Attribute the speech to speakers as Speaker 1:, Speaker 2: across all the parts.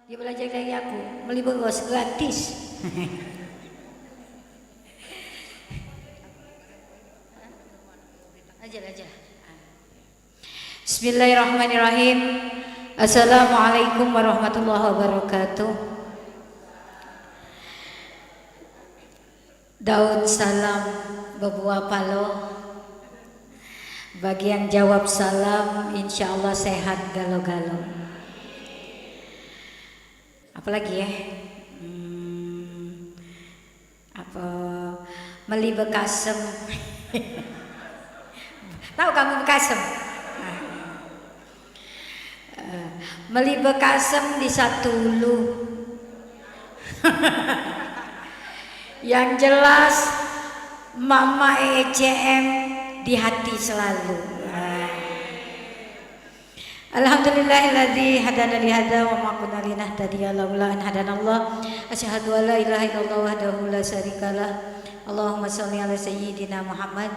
Speaker 1: Dia belajar dari aku, beli beras gratis. Aja. Bismillahirrahmanirrahim. Assalamualaikum warahmatullahi wabarakatuh. Daun salam berbuah palo. Bagi yang jawab salam, insya Allah sehat galau-galau. Apalagi ya? Meli Bekasem. Tahu kamu Bekasem? Meli Bekasem di Satulu. Yang jelas Mama ECM di hati selalu. Alhamdulillahilladzi hadana li hadza wa ma kunna linahtadiya laula an hadanallah. Asyhadu an la ilaha illallah wahdahu la syarikalah. Allahumma shalli ala sayyidina Muhammad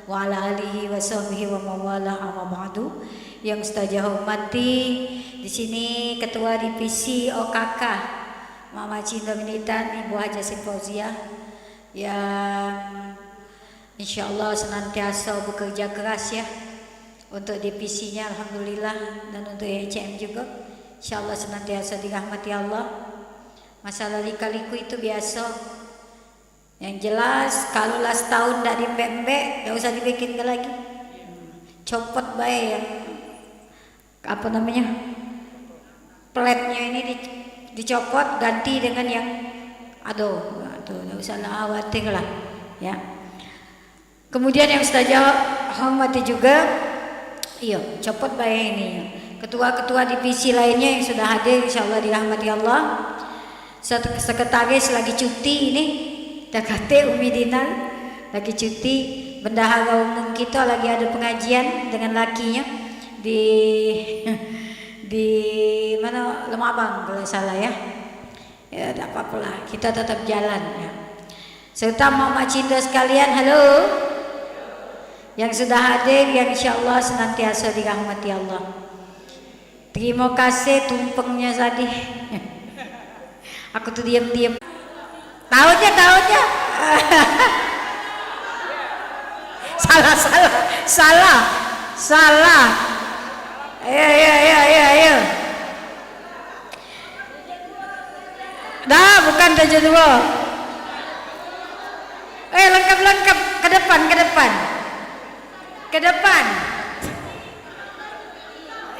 Speaker 1: wa ala alihi wa sahbihi wa mawala amma ba'du. Yang ustazah hormati, di sini ketua divisi OKK Mama Cinta Militan Ibu Haja Simfauziah yang insyaallah senantiasa bekerja keras ya untuk divisinya, alhamdulillah, dan untuk ECM juga insyaallah senantiasa dirahmati Allah. Masalah lika-liku itu biasa. Yang jelas kalau las tahun tidak diembek-embek, tidak usah dibikin lagi. Copot baik yang apa namanya, platnya ini dicopot, ganti dengan yang aduh, tidak usah khawatir lah ya. Kemudian yang ustazah hormati juga, iya, copot baik ini. Ketua-ketua divisi lainnya yang sudah hadir, insyaallah dirahmati Allah. Sekretaris lagi cuti ini. Dakate Umi Dinar lagi cuti, bendahara umum kita lagi ada pengajian dengan lakinya di mana Lemabang kalau salah ya. Ya tidak apa-apa lah, kita tetap jalan ya. Serta Mama Cinta sekalian, halo. Yang sudah hadir yang insyaallah senantiasa dirahmati Allah. Terima kasih tumpengnya tadi. Aku tuh diam-diam. Tahunnya salah. Ayo. Dah, bukan 72. Lengkap ke depan.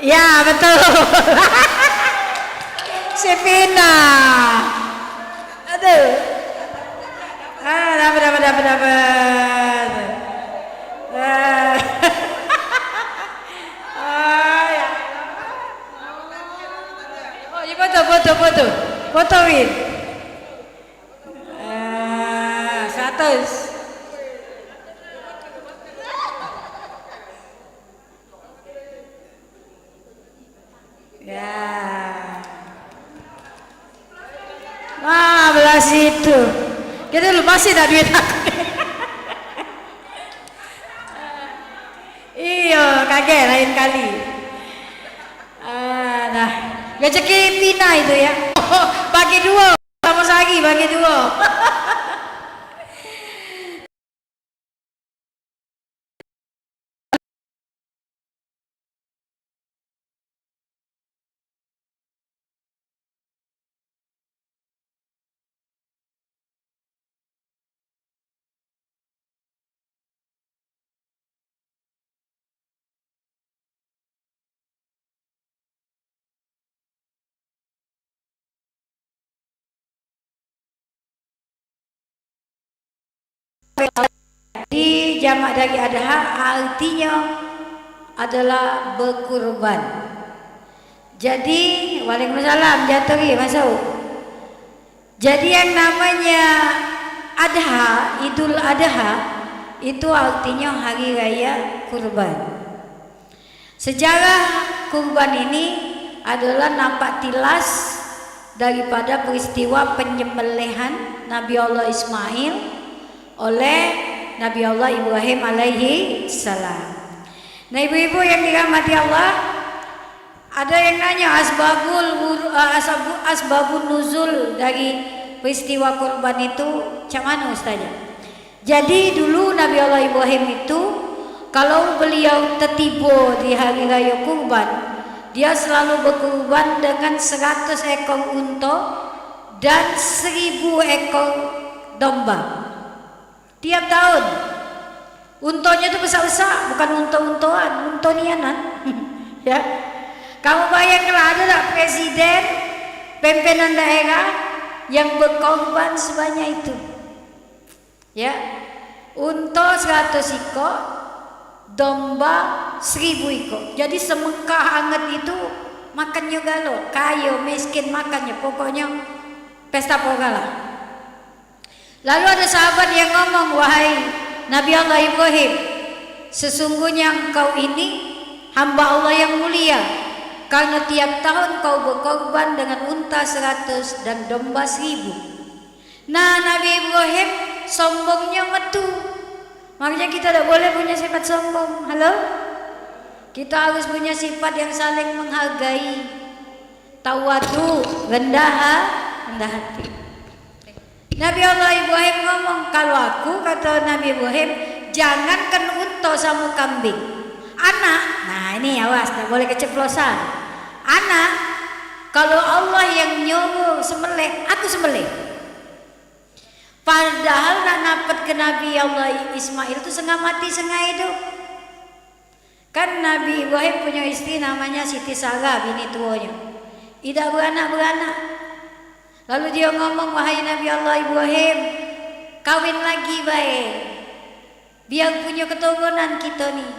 Speaker 1: Ya, betul. Sepina. Aduh. Dapat. Oh, ya fotoin. 100. Ya. Belah situ. Kita lupasin dah duit aku. Iya, kaget lain kali. Nah, rezeki Pina itu ya. Bagi 2, sama lagi bagi 2. Di jamak dari adha artinya adalah berkurban. Jadi waalaikumsalam jaturi masuk. Jadi yang namanya adha, Idul Adha itu artinya hari raya kurban. Sejarah kurban ini adalah nampak tilas daripada peristiwa penyembelihan Nabi Allah Ismail oleh Nabi Allah Ibrahim alaihi salam. Nah ibu-ibu yang dirahmati Allah, Ada yang nanya asbabun nuzul dari peristiwa kurban itu macam mana Ustazah? Jadi dulu Nabi Allah Ibrahim itu kalau beliau tertiba di hari raya kurban, dia selalu berkurban dengan 100 ekor unta dan 1000 ekor domba. Tiap tahun. Untanya itu besar-besar, bukan unta-untaan, unta nianan. Ya. Kamu bayangkan ada tak presiden, pimpinan daerah yang berkorban sebanyak itu? Ya. Unta 100 ekor, domba 1000 ekor. Jadi semekah hangat itu makannya galo, kaya miskin makannya, pokoknya pesta pogalah. Lalu ada sahabat yang ngomong, wahai Nabi Allah Ibrahim, sesungguhnya engkau ini hamba Allah yang mulia, karena tiap tahun kau berkorban dengan unta 100 dan domba 1000. Nah, Nabi Ibrahim sombongnya metu. Makanya kita tidak boleh punya sifat sombong. Halo? Kita harus punya sifat yang saling menghargai, tawadu, rendah hati. Nabi Allah Ibrahim ngomong, kalau aku, kata Nabi Ibrahim, jangankan unta sama kambing, anak, nah ini awas, tak boleh keceplosan. Anak, kalau Allah yang nyuruh sembelih, aku sembelih. Padahal nak napat ke Nabi Allah Ismail itu setengah mati setengah hidup. Kan Nabi Ibrahim punya istri namanya Siti Sarah, bini tuanya, tidak beranak. Lalu dia ngomong, wahai Nabi Allah Ibrahim, kawin lagi baik, biar punya keturunan kita nih.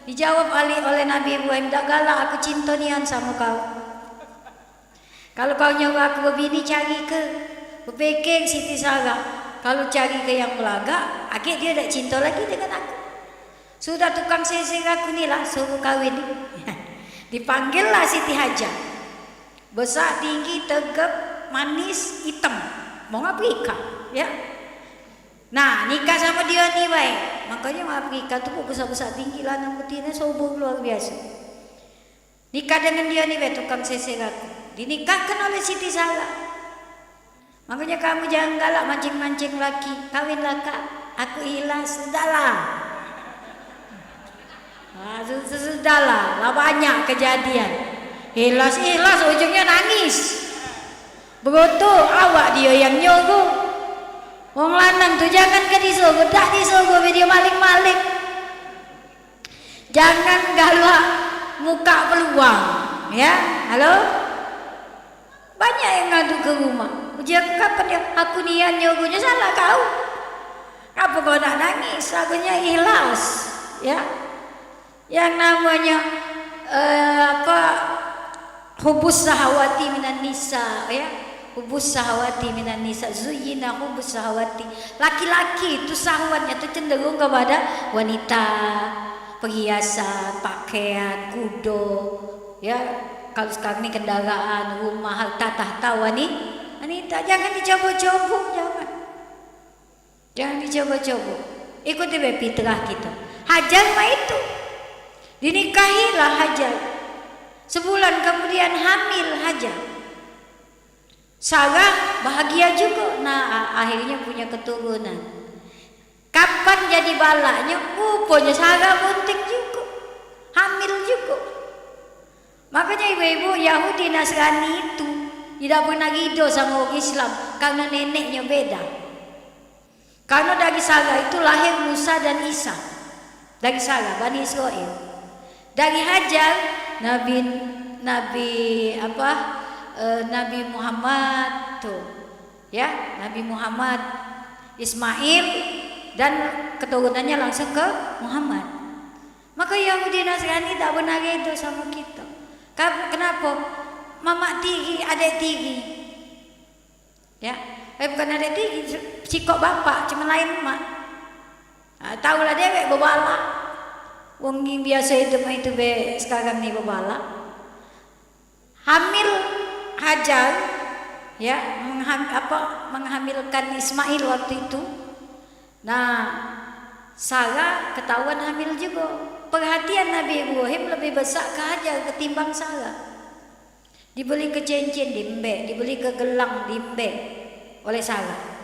Speaker 1: Dijawab oleh Nabi Ibrahim, tak galak, aku cinta nian sama kau. Kalau kau nyuruh aku berbini, cari ke berpikir Siti Sarah, kalau cari ke yang belagak, akhirnya dia tak cinta lagi dengan aku. Sudah tukang sisir aku ni lah, suruh kawin. Dipanggillah Siti Hajar, besar tinggi tegap manis hitam, mau Afrika, ya. Nah, nikah sama dia nih baik. Makanya Afrika tuh besar-besar tinggi lah, nang betina sombong luar biasa. Nikah dengan dia nih baik, tukang sisir aku. Dinikahkan oleh Siti Sarah. Makanya kamu jangan galak mancing-mancing laki, kawinlah kak, aku ikhlas, sudahlah. Nah, sudahlah, lah banyak kejadian. Ikhlas ujungnya nangis. Begitu awak dia yang nyuruh. Wong lanang tu jangan ke disuruh, dak disuruh dia maling-maling. Jangan galak muka peluang, ya. Halo? Banyak yang ngadu ke rumah. Ujian kapan dia? Aku niat nyuruhnya, salah kau. Apa kau nak nangis? Lagunya ikhlas, ya. Yang namanya hubus sahawati minan nisa, ya. Hubus sahawati minan nisa, zuyyina hubus sahawati. Laki-laki itu sahwatnya itu cenderung kepada wanita, perhiasan, pakaian, kudo, ya. Kalau sekarang ini kendaraan, rumah, harta tahta wanita, jangan dicoba-coba, jangan dicoba-coba. Ikuti fitrah kita. Hajar mah itu, dinikahilah Hajar. Sebulan kemudian hamil Hajar. Sarah bahagia juga, nah akhirnya punya keturunan. Kapan jadi balanya? Punya Sarah bunting juga, hamil juga. Makanya ibu-ibu Yahudi Nasrani itu tidak pernah ridho sama orang Islam karena neneknya beda. Karena dari Sarah itu lahir Musa dan Isa. Dari Sarah, Bani Israel. Dari Hajar, Nabi Muhammad tuh, ya, Nabi Muhammad, Ismail, dan keturunannya langsung ke Muhammad. Maka Yahudi Nasrani tak benar itu sama kita. Kenapa? Mama tiri, adik tiri, ya, bukan adik tiri, sikok bapak, cuma lain mak. Nah, tahulah dia kayak bebala. Wong biasa itu sekarang nih bebala. Hamil Hajar, ya, menghamilkan Ismail waktu itu. Nah, Sarah ketahuan hamil juga. Perhatian Nabi Ibrahim lebih besar ke Hajar ketimbang Sarah. dibeli ke cincin diembek, dibeli ke gelang diembek oleh Sarah.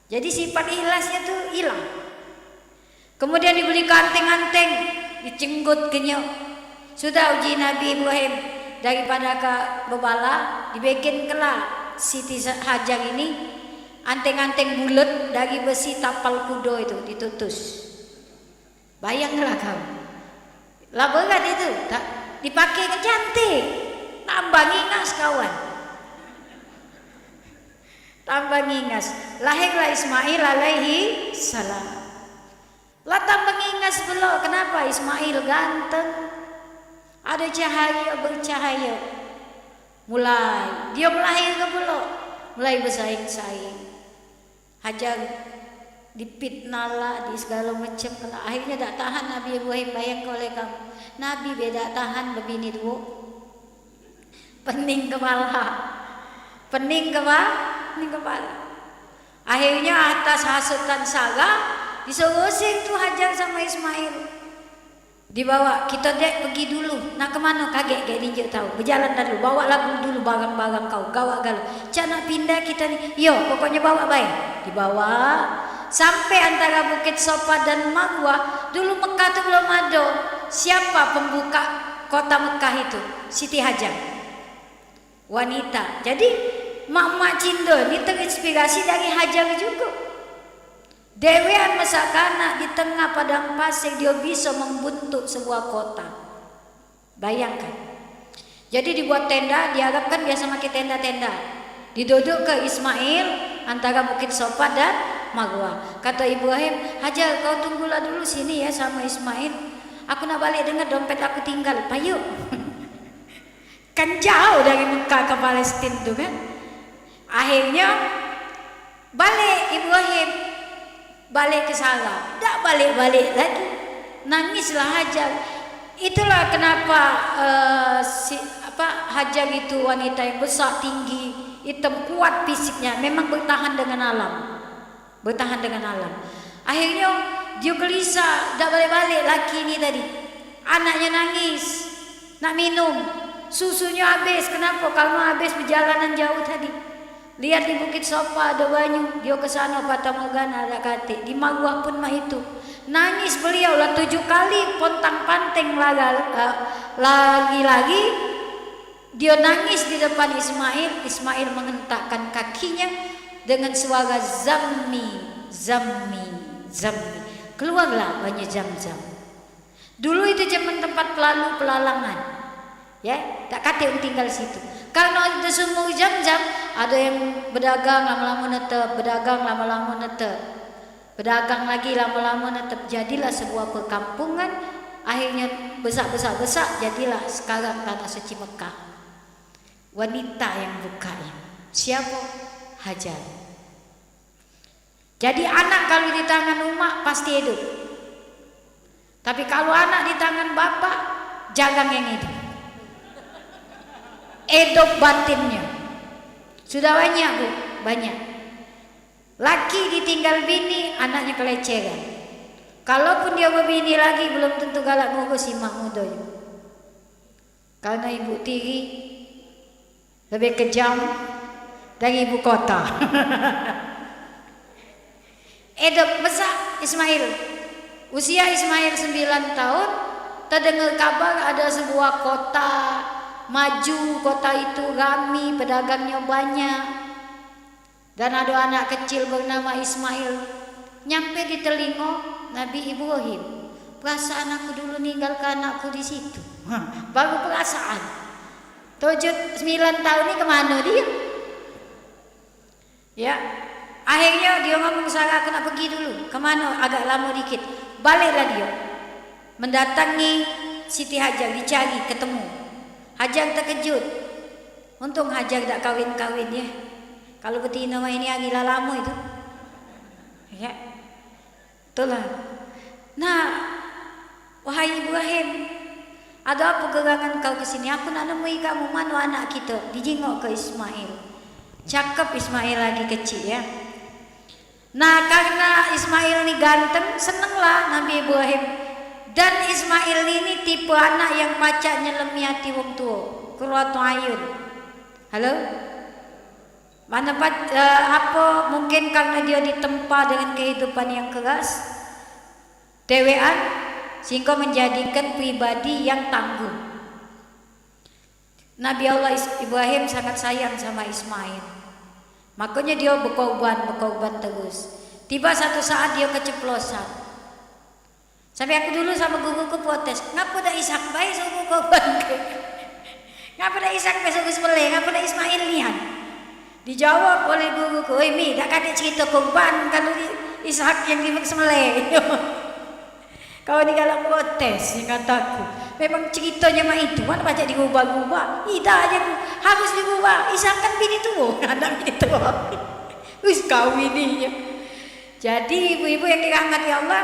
Speaker 1: Jadi sifat ikhlasnya tuh hilang. Kemudian dibeli ke anteng-anteng, dicenggut kenyok. Sudah uji Nabi Ibrahim, daripada ke bebala dibikin kelak Siti Hajar ini anteng-anteng bulat dari besi tapal kudo itu ditutus. Bayanglah kau, lah berat itu, tak dipakai ke cantik, tambah ngingas kawan, tambah ngingas. Lahirlah Ismail alaihi salam. Lah tambah ngingas belok. Kenapa? Ismail ganteng, ada cahaya, bercahaya. Mulai dia melahir ke belok, mulai bersaing-saing. Hajar dipitnah lah, di segala macam. Akhirnya tak tahan Nabi Ibrahim. Bayangkan oleh kamu, Nabi beda tahan begini dua, pening kepala, pening kepala. Akhirnya atas hasutan Sarah disuruh usir tuh Hajar sama Ismail. Dibawa, kita dek pergi dulu. Nak kemana? Kaget kayak ninja tahu. Berjalan dulu, bawa lagu dulu barang-barang kau, gawak galau. Cak nak pindah kita nih. Yo, pokoknya bawa baik. Dibawa sampai antara Bukit Sofa dan Marwah. Dulu Mekah itu belum ada. Siapa pembuka kota Mekah itu? Siti Hajar, wanita. Jadi mak-mak Cindo ini terinspirasi dari Hajar juga. Dewean masak anak di tengah padang pasir, dia bisa membentuk sebuah kota. Bayangkan. Jadi dibuat tenda, diharapkan biasa pakai tenda-tenda. Diduduk ke Ismail antara Bukit Sofa dan Marwah. Kata Ibrahim, Hajar kau tunggulah dulu sini ya sama Ismail. Aku nak balik dengar dompet aku tinggal. Payuk. Kan jauh dari Mekah ke Palestina tuh kan. Akhirnya balik Ibrahim, balik ke Sarah, tak balik-balik lagi, nangislah Hajar. Itulah kenapa Hajar itu wanita yang besar, tinggi, hitam, kuat fisiknya, memang bertahan dengan alam, bertahan dengan alam. Akhirnya dia gelisah, tak balik-balik. Laki ini tadi, anaknya nangis, nak minum, susunya habis. Kenapa? Karena habis perjalanan jauh tadi. Lihat di Bukit Sofa ada banyu, dia ke sana Fata Morgana ada kate. Di Marwah pun mah itu. Nangis beliau lah 7 kali pontang-panting lagi-lagi. Dia nangis di depan Ismail. Ismail menghentakkan kakinya dengan suara zammi, zammi, zammi. Keluarlah banyu Zam-Zam. Dulu itu zaman tempat pelalangan. Ya, tak kate tinggal situ. Karena itu sumur Zam-Zam, ada yang berdagang lama-lama netep, berdagang lama-lama netep, berdagang lagi lama-lama netep. Jadilah sebuah perkampungan. Akhirnya besar, jadilah sekarang tanah suci Mekah. Wanita yang bukanya siapa? Hajar. Jadi anak kalau di tangan umat pasti hidup. Tapi kalau anak di tangan bapak, jagang yang hidup. Edop batinnya sudah banyak bu, banyak. Laki ditinggal bini, anaknya kelecehan. Kalaupun dia berbini lagi, belum tentu galak ngurus si mak muda. Karena ibu tiri lebih kejam dari ibu kota. Edop besar Ismail, usia Ismail 9 tahun. Terdengar kabar ada sebuah kota maju, kota itu ramai, pedagangnya banyak, dan ada anak kecil bernama Ismail. Nyampe di telinga Nabi Ibrahim, perasaan aku dulu ninggalkan anakku di situ. Baru perasaan. 9 tahun ini kemana dia? Ya, akhirnya dia ngomong, Sarah aku nak pergi dulu. Kemana? Agak lama dikit. Baliklah dia, mendatangi Siti Hajar, dicari, ketemu. Hajar terkejut. Untung Hajar tak kawin-kawin ya. Kalau betina ini agila lama itu. Ya. Itulah. Nah, wahai Ibrahim, ada apa gerangan kau ke sini? Aku nak nemui kamu. Mana anak kita? Dijengok ke Ismail. Cakep Ismail lagi kecil ya. Nah, karena Ismail ini ganteng, senenglah Nabi Ibrahim. Dan Ismail ini tipe anak yang pacaknya lemih hati wong tua. qurratu ayun. Halo? Mana apa mungkin karena dia ditempa dengan kehidupan yang keras, dewean, sehingga menjadikan pribadi yang tangguh. Nabi Allah Ibrahim sangat sayang sama Ismail, makanya dia berkorban terus. Tiba satu saat dia keceplosan. Sampai aku dulu sama guruku protes, ngapa dah Ishak baik suruh korban ke? Ngapa dah Ishak besok sembelih, ngapa dah Ismail lihat? Dijawab oleh guruku, Mi, tak ada cerita korban kalau Ishak yang disembelih. Kau ni kalau protes, kataku, memang ceritanya mah itu, mana baca dirubah-rubah? Tidak aja harus dirubah. Ishak kan bini tua, anak bini tua. Terus kau ini ya. Jadi ibu-ibu yang dirahmati Allah,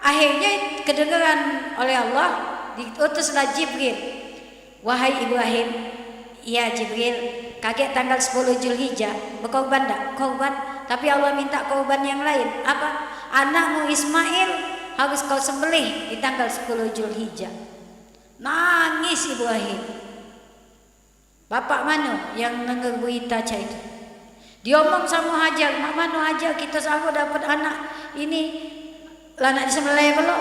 Speaker 1: akhirnya kedengaran oleh Allah, diutuslah Jibril. Wahai Ibrahim, iya Jibril, kaget tanggal 10 Zulhijjah, berkorban tak? Korban, tapi Allah minta korban yang lain. Apa? Anakmu Ismail harus kau sembelih di tanggal 10 Zulhijjah. Nangis Ibrahim. Bapak mana yang mengerui taca itu? Dia omong sama Hajar, mak mana Hajar, kita sanggup dapat anak ini lah nak disembelih belum?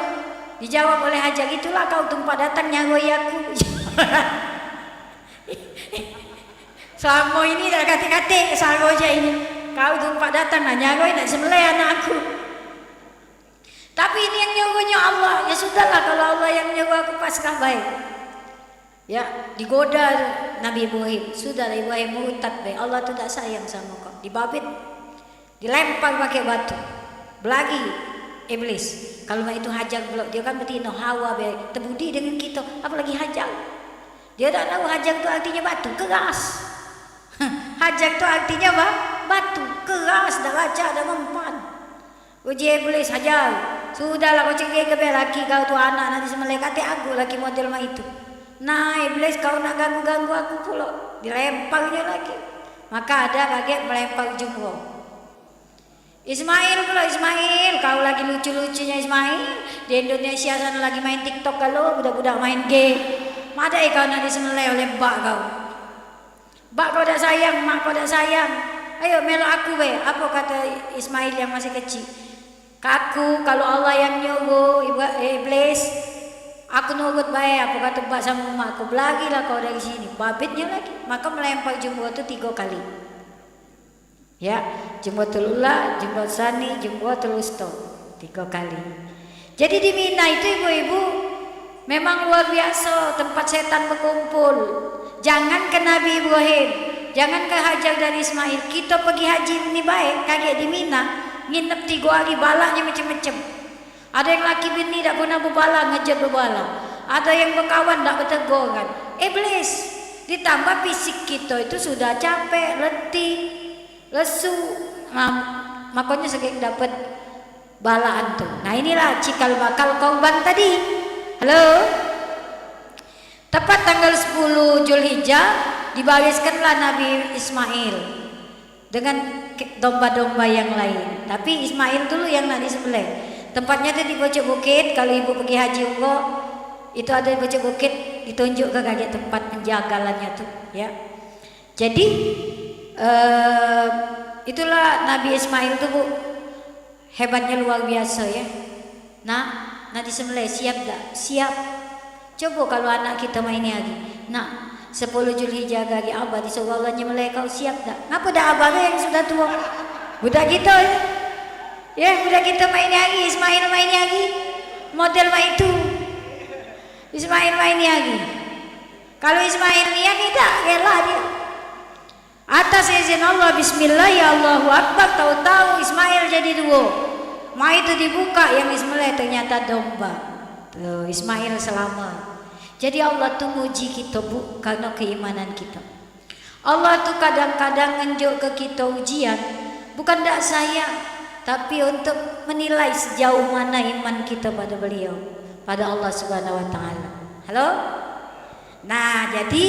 Speaker 1: Dijawab oleh Hajar, itulah kau tempat datang nyaroi aku. Selama ini dah kata-kata saroja ini, kau tempat datang nak nyaroi nak sembelih anak aku. Tapi ini yang nyuruhnya Allah. Ya sudahlah, kalau Allah yang nyuruh aku pasrah baik. Ya, digoda Nabi Ibrahim. Sudahlah Ibrahim murtad baik. Allah tu tak sayang sama kau. Dibabit, dilempar pakai batu. Belagi iblis. Kalau itu Hajar belum, dia kan betina Hawa baik. Terbudi dengan kita, apalagi Hajar. Dia tak tahu Hajar tu artinya batu keras. Hajar tu artinya apa? Batu keras, dah raja, dah mempan. Uji iblis Hajar. Sudahlah kau cekik ke laki kau tu anak nanti sembelih kata aku laki model mah itu. Nah iblis kau nak ganggu aku pula. Dilemparnya lagi. Maka ada kaget melempar jumroh. Ismail pula, Ismail kau lagi lucu-lucunya Ismail. Di Indonesia sana lagi main TikTok kalau budak-budak main game. Madai kau nak disembelih oleh bak kau. Bak kau dah sayang, mak kau dah sayang. Ayo melok aku be. Apa kata Ismail yang masih kecil? Kaku, kalau Allah yang nyuruh iblis, aku nurut baik. Apa kata bak sama mak aku? Belagilah kau dari sini. Babitnya lagi. Maka melempar jumroh itu 3 kali. Ya, jumrotul ula, jumroh sani, jumrotul wusta 3 kali. Jadi di Mina itu ibu-ibu memang luar biasa tempat setan berkumpul. Jangan ke Nabi Ibrahim, jangan ke Hajar dan Ismail. Kita pergi haji ini baik, kaget di Mina. Nginep 3 hari, balanya macam-macam. Ada yang laki bini tak pernah berbala, ngejar berbala. Ada yang berkawan tak berteguran. Iblis. Ditambah fisik kita itu sudah capek, letih, lesu. Nah, makanya sering dapat balaan tuh. Nah inilah cikal bakal korban tadi. Halo. Tepat tanggal 10 Zulhijjah dibariskanlah Nabi Ismail dengan domba-domba yang lain. Tapi Ismail dulu yang nak disembelih. Tempatnya itu di pojok bukit. Kalau ibu pergi haji umroh, itu ada di pojok bukit, ditunjuk ke kaget tempat penjagalannya tuh, ya. Jadi itulah Nabi Ismail tuh Bu, hebatnya luar biasa ya. Nah disembelih siap tak? Siap. Coba kalau anak kita main lagi. Nah 10 Zulhijjah hari abah disuruh Allah nyembelih, kau siap tak? Ngapa dah abah yang sudah tua? Budak kita ya. Ya budak kita main lagi, Ismail main lagi. Model mah itu. Ismail main lagi. Kalau Ismail dia tidak rela dia. Atas izin Allah, bismillah ya Allahu Akbar, tahu-tahu Ismail jadi 2. Ma itu dibuka, yang disembelih ternyata domba. Tuh, Ismail selamat. Jadi Allah tuh muji kita Bu, karena keimanan kita. Allah tuh kadang-kadang nunjuk ke kita ujian, bukan tak sayang, tapi untuk menilai sejauh mana iman kita pada beliau, pada Allah Subhanahu wa taala. Halo? Nah, jadi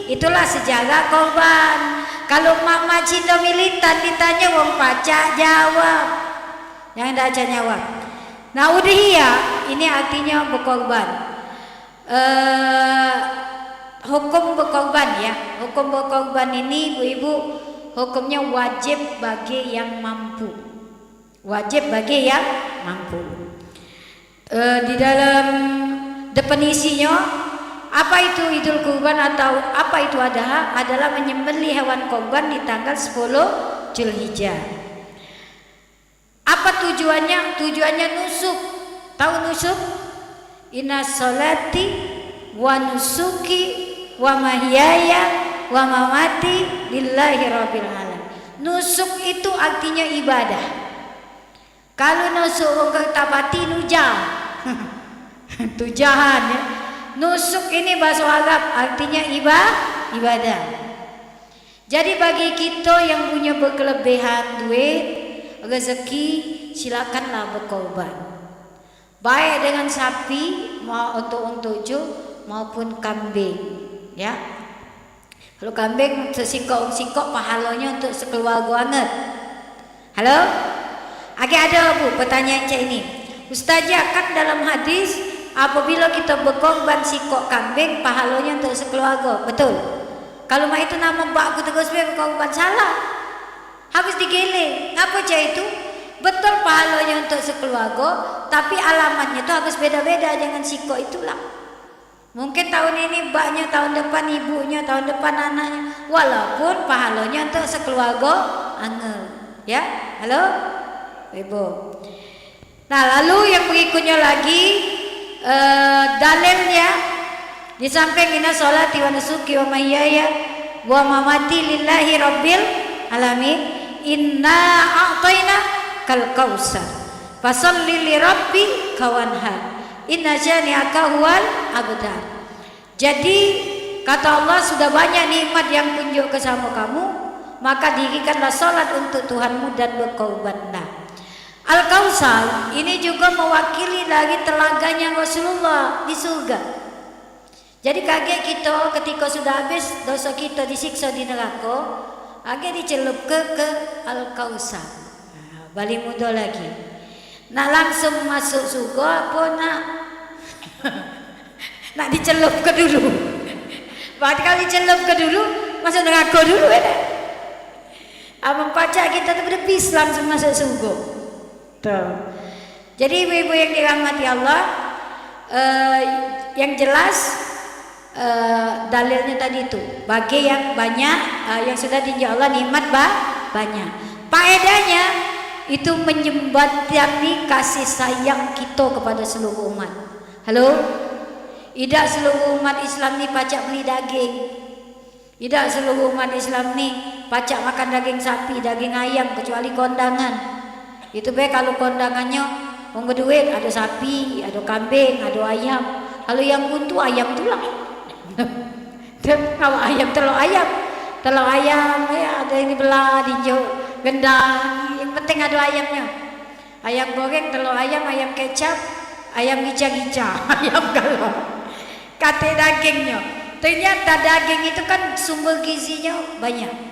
Speaker 1: itulah sejarah korban. Kalau Mama Cinta militan ditanya wong pacak jawab. Yang tidak aja jawab. Nah, udhiyah ini artinya berkorban. hukum berkorban ya. Hukum berkorban ini ibu-ibu hukumnya wajib bagi yang mampu. Wajib bagi yang mampu. Di dalam definisinya apa itu Idul Kurban atau apa itu Adha adalah menyembelih hewan korban di tanggal 10 Zulhijjah. Apa tujuannya? Tujuannya nusuk. Tahu nusuk? Inna sholati wa nusuki wa mahyaya wa mamati lillahi rabbil alamin. Nusuk itu artinya ibadah. Kalau nusuk kertapati nujah. Tujahan ya. Nusuk ini bahasa Arab artinya ibadah. Jadi bagi kita yang punya berkelebihan duit, rezeki, silakanlah berkorban. Baik dengan sapi mau untuk tujuh maupun kambing, ya. Kalau kambing sesikok pahalanya untuk sekeluarga banget. Halo? Agak ada Bu pertanyaan cak ini. Ustazah, kan dalam hadis apabila kita berkorban sikok kambing pahalanya untuk sekeluarga, betul? Kalau mak itu nama bakku terus berkorban, salah. Habis digeleng. Apa cak itu? Betul pahalanya untuk sekeluarga, tapi alamatnya itu harus beda-beda dengan sikok itulah. Mungkin tahun ini baknya, tahun depan ibunya, tahun depan anaknya. Walaupun pahalanya untuk sekeluarga angel. Ya, halo? Ibu. Nah, lalu yang berikutnya lagi dalilnya di samping inna sholati wa nusuki wa mahyaya wa mamati lillahi rabbil alamin, inna a'tayna kal kausar fasalli li rabbi kawanhar inna syani'aka huwal abtar. Jadi kata Allah, sudah banyak nikmat yang kunjung ke sama kamu, maka dirikanlah salat untuk Tuhanmu dan berkorbanlah. Al-Kausar ini juga mewakili dari telaganya Rasulullah di surga. Jadi kaget kita ketika sudah habis dosa kita disiksa di neraka, agak dicelup ke Al-Kausar. Nah, balik muda lagi. Nak langsung masuk surga apa nak dicelup ke dulu? Berarti kalau dicelup ke dulu masuk neraka dulu ya. Abang pacak kita tuh berpis langsung masuk surga. Jadi ibu-ibu yang dirahmati Allah, yang jelas dalilnya tadi itu bagi yang banyak, yang sudah dijanji Allah nikmat banyak. Faedahnya itu menjembatani kasih sayang kita kepada seluruh umat. Halo? Tidak seluruh umat Islam ni pacak beli daging. Tidak seluruh umat Islam ni pacak makan daging sapi, daging ayam, kecuali kondangan. Itu baik kalau kondangannya mau berduit, ada sapi, ada kambing, ada ayam. Kalau yang buntu ayam tulang. Kalau ayam telur ayam ya, ada yang dibelah, diinjau, gendang. Yang penting ada ayamnya. Ayam goreng, telur ayam, ayam kecap, ayam gica-gica, ayam galau. Kate dagingnya. Ternyata daging itu kan sumber gizinya banyak.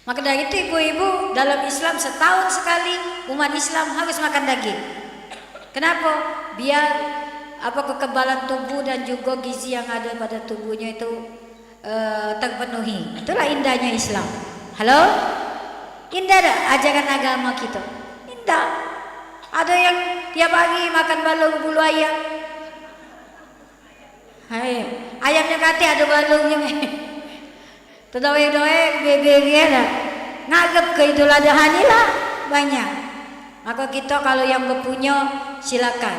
Speaker 1: Maka dari itu ibu-ibu dalam Islam setahun sekali umat Islam harus makan daging. Kenapa? Biar kekebalan tubuh dan juga gizi yang ada pada tubuhnya itu terpenuhi. Itulah indahnya Islam. Halo? Indah tak ajaran agama kita? Indah. Ada yang tiap pagi makan balung bulu ayam. Ayamnya kati ada balungnya. Terdoe-doe bebe dah. Nganggap ke Idul Adha lah banyak. Maka kita kalau yang berpunya silakan.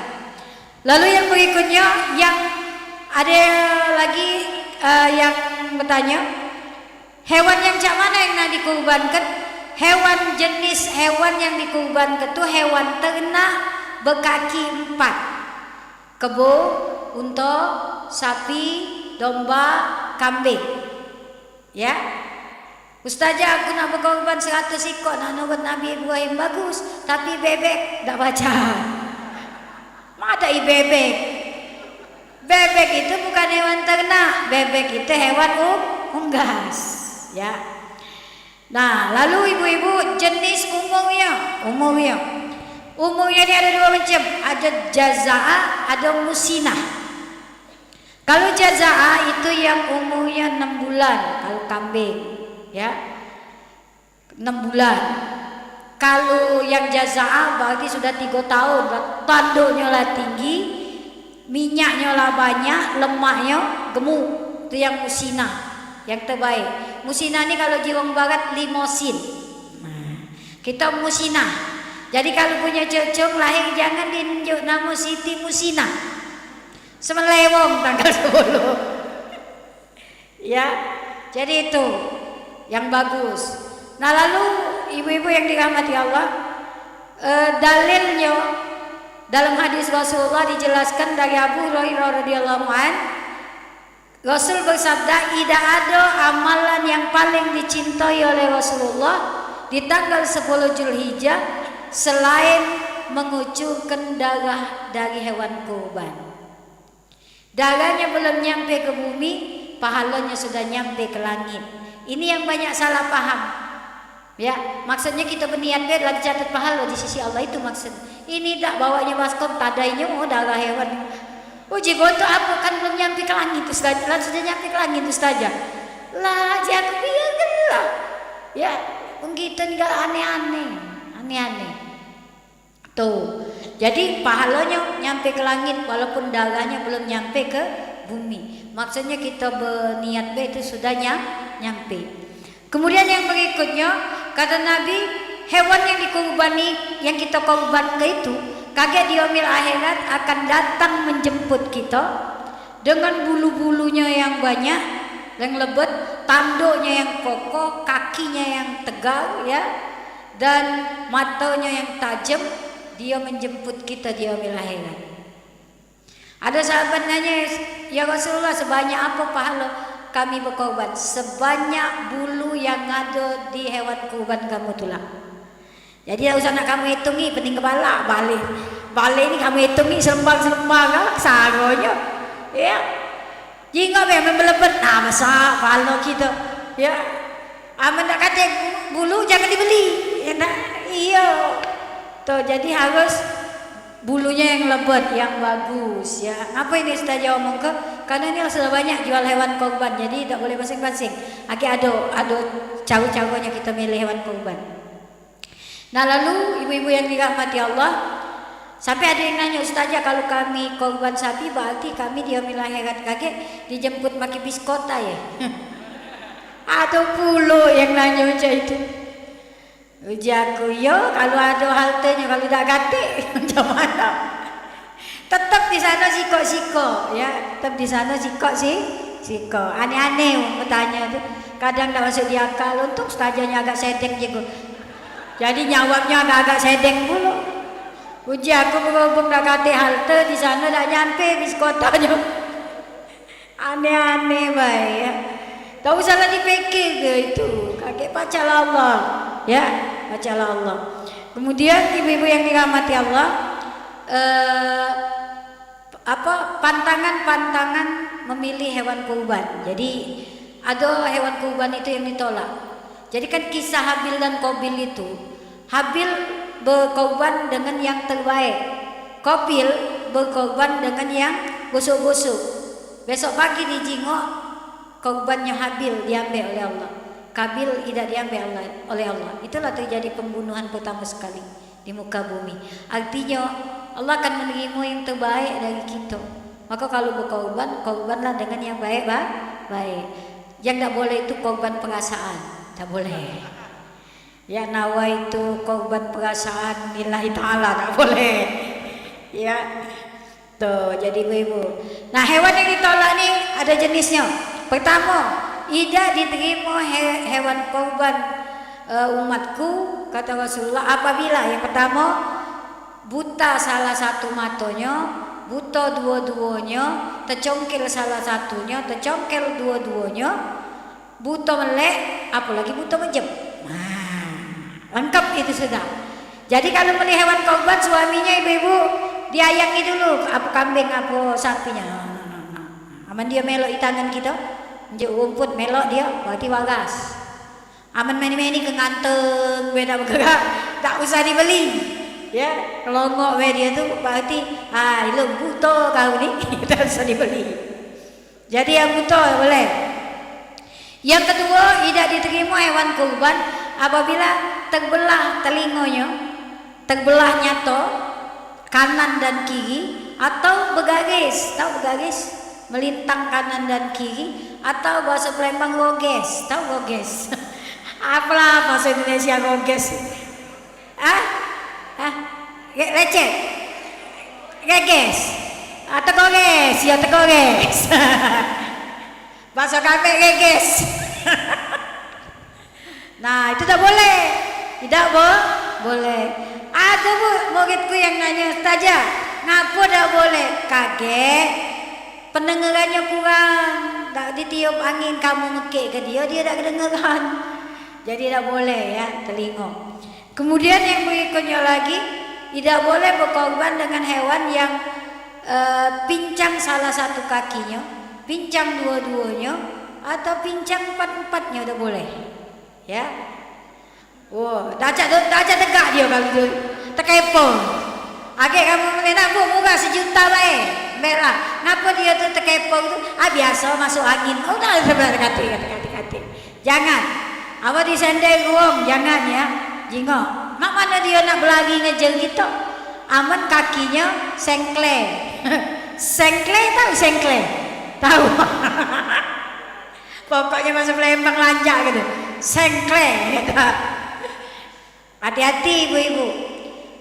Speaker 1: Lalu yang berikutnya yang ada lagi yang bertanya, hewan yang cak mana yang nak dikurbankan? Jenis hewan yang dikurbankan itu hewan ternak berkaki 4. Kebo, unta, sapi, domba, kambing. Ya, Ustazah, aku nak berkorban 100 ekor nak nurut Nabi Ibrahim, bagus. Tapi bebek tak baca. Mana bebek? Bebek itu bukan hewan ternak. Bebek itu hewan unggas. Ya. Nah, lalu ibu-ibu jenis umurnya. Umurnya ini ada 2 macam. Ada jazaa, ada musinah. Kalau jazaa itu yang umurnya 6 bulan kalau kambing, ya 6 bulan. Kalau yang jazaa berarti sudah 3 tahun, tanduknya lah tinggi, minyaknya lah banyak, lemaknya gemuk. Itu yang musina, yang terbaik. Musina ini kalau di orang barat limosin. Kita musina. Jadi kalau punya cucu lahir jangan ditunjuk nama Siti Musina. Semelewong tanggal 10. Ya, jadi itu yang bagus. Nah lalu ibu-ibu yang dirahmati Allah, dalilnya dalam hadis Rasulullah dijelaskan dari Abu Hurairah radhiyallahu an, Rasul bersabda, tidak ada amalan yang paling dicintai oleh Rasulullah di tanggal 10 Zulhijjah selain mengucurkan darah dari hewan kurban. Darahnya belum nyampe ke bumi, pahalanya sudah nyampe ke langit. Ini yang banyak salah paham. Ya, maksudnya kita berniat lagi catat pahala di sisi Allah, itu maksud. Ini tak bawanya baskom tadainya darah hewan. Uji goto apa kan belum nyampe ke langit Ustaz. Lah sudah nyampe ke langit Ustaz. Lah jangan biarkan lah. Ya, kita enggak aneh-aneh. Tuh. Jadi pahalanya nyampe ke langit walaupun darahnya belum nyampe ke bumi. Maksudnya kita berniat itu sudah nyampe. Kemudian yang berikutnya kata Nabi, hewan yang dikurbani, yang kita korbankan itu kaget di yaumil akhirat akan datang menjemput kita dengan bulu-bulunya yang banyak, yang lebat, tanduknya yang kokoh, kakinya yang tegar, ya, dan matanya yang tajam. Dia menjemput kita di yaumil akhirat. Ada sahabat nanya, ya Rasulullah, sebanyak apa pahala kami berkorban? Sebanyak bulu yang ada di hewan kurban kamu tulang. Jadi tak usah nak kamu hitungi, pening kepala, balik ni kamu hitungi selembang-selembang sagonya. Ya. Jika memang melebet, masa pahala kita. Ya. Aman nak kata bulu jangan dibeli. Ya, iya. Tuh, jadi harus bulunya yang lebat, yang bagus, ya. Apa ini Ustazah omong ke? Karena ini sudah banyak jual hewan korban, jadi tidak boleh masing-masing. Ada cawu-cawunya kita milih hewan korban. Nah lalu ibu-ibu yang dirahmati Allah, sampai ada yang nanya, Ustazah kalau kami korban sapi berarti kami di yaumil akhirat kaget dijemput maki bis kota ya? Ada pula yang nanya macam itu. Uji aku, yo kalau ada haltenya, kalau tak gatik macam mana? Tetap di sana siko-siko, ya, tetap di sana siko. Aneh-aneh bertanya tu, kadang tak masuk di akal. Untuk Ustazahnya agak sedeng juga, jadi nyawabnya agak sedeng pula. Uji aku berhubung tak gatik halte di sana tak nyampe bis kotanya. Aneh-aneh baik, ya. Tak usah lagi fikir ke itu, kakek pacar Allah, ya, pacar Allah. Kemudian ibu-ibu yang dirahmati Allah, pantangan memilih hewan kurban. Jadi ada hewan kurban itu yang ditolak. Jadi kan kisah Habil dan Qabil itu, Habil berkorban dengan yang terbaik, Qabil berkorban dengan yang busuk-busuk. Besok pagi dijenguk, korbannya Habil diambil oleh Allah, Qabil tidak diambil oleh Allah. Itulah terjadi pembunuhan pertama sekali di muka bumi. Artinya Allah akan menerima yang terbaik dari kita. Maka kalau berkorban, korbanlah dengan yang baik. Yang tak boleh itu korban perasaan, tak boleh. Ya, nawa itu korban perasaan lillahi ta'ala, tak boleh. Ya, tuh jadi ibu. Nah hewan yang ditolak nih ada jenisnya. Pertama, tidak diterima hewan korban umatku, kata Rasulullah, apabila yang pertama buta salah satu matanya, buta dua-duanya, tercongkel salah satunya, tercongkel dua-duanya, buta melek, apalagi buta menjem. Nah, lengkap itu sudah. Jadi kalau beli hewan korban, suaminya ibu-ibu diayangi dulu, apa kambing, apa sapinya. Aman dia melok di tangan kita, menjadi rumput melok dia, berarti waras. Aman meni-meni ke nganteng, beda bergerak, tak usah dibeli. Ya, kelongok dia tu berarti, ilmu buta kau ni, tak usah dibeli. Jadi yang buta boleh. Yang kedua, tidak diterima hewan kurban apabila terbelah telinganya, terbelah nyata kanan dan kiri, atau bergaris. Tahu bergaris? Melintang kanan dan kiri, atau bahasa Palembang roges. Tahu roges? Apalah bahasa Indonesia roges? Lecet? Reges? Atau goges? Ya tergoges. Bahasa kami reges. Nah itu tak boleh. Tidak boleh. Ada muridku yang nanya, saja ngapa tak boleh? Kaget, pendengarannya kurang, tak ditiup angin kamu ngekek ke dia tak kedengaran. Jadi tak boleh ya telinga. Kemudian yang berikutnya lagi, tidak boleh berkorban dengan hewan yang pincang salah satu kakinya, pincang dua-duanya, atau pincang empat-empatnya tak boleh. Ya. Wow, dah tegak dia kalau tu. Terkepo. Agak kamu nak murah sejuta baik. Merah. Ngapa dia tu terkepo tu? Biasa masuk angin. Oh dah sebelah kati. Jangan. Apa di sendal ruang, jangan ya. Jingok. Mak mana dia nak berlari ngejar kita? Aman kakinya sengkle. Sengkle tahu sengkle? Tahu. Pokoknya masuk Palembang lanjak gitu. Sengkle. Hati-hati ibu-ibu.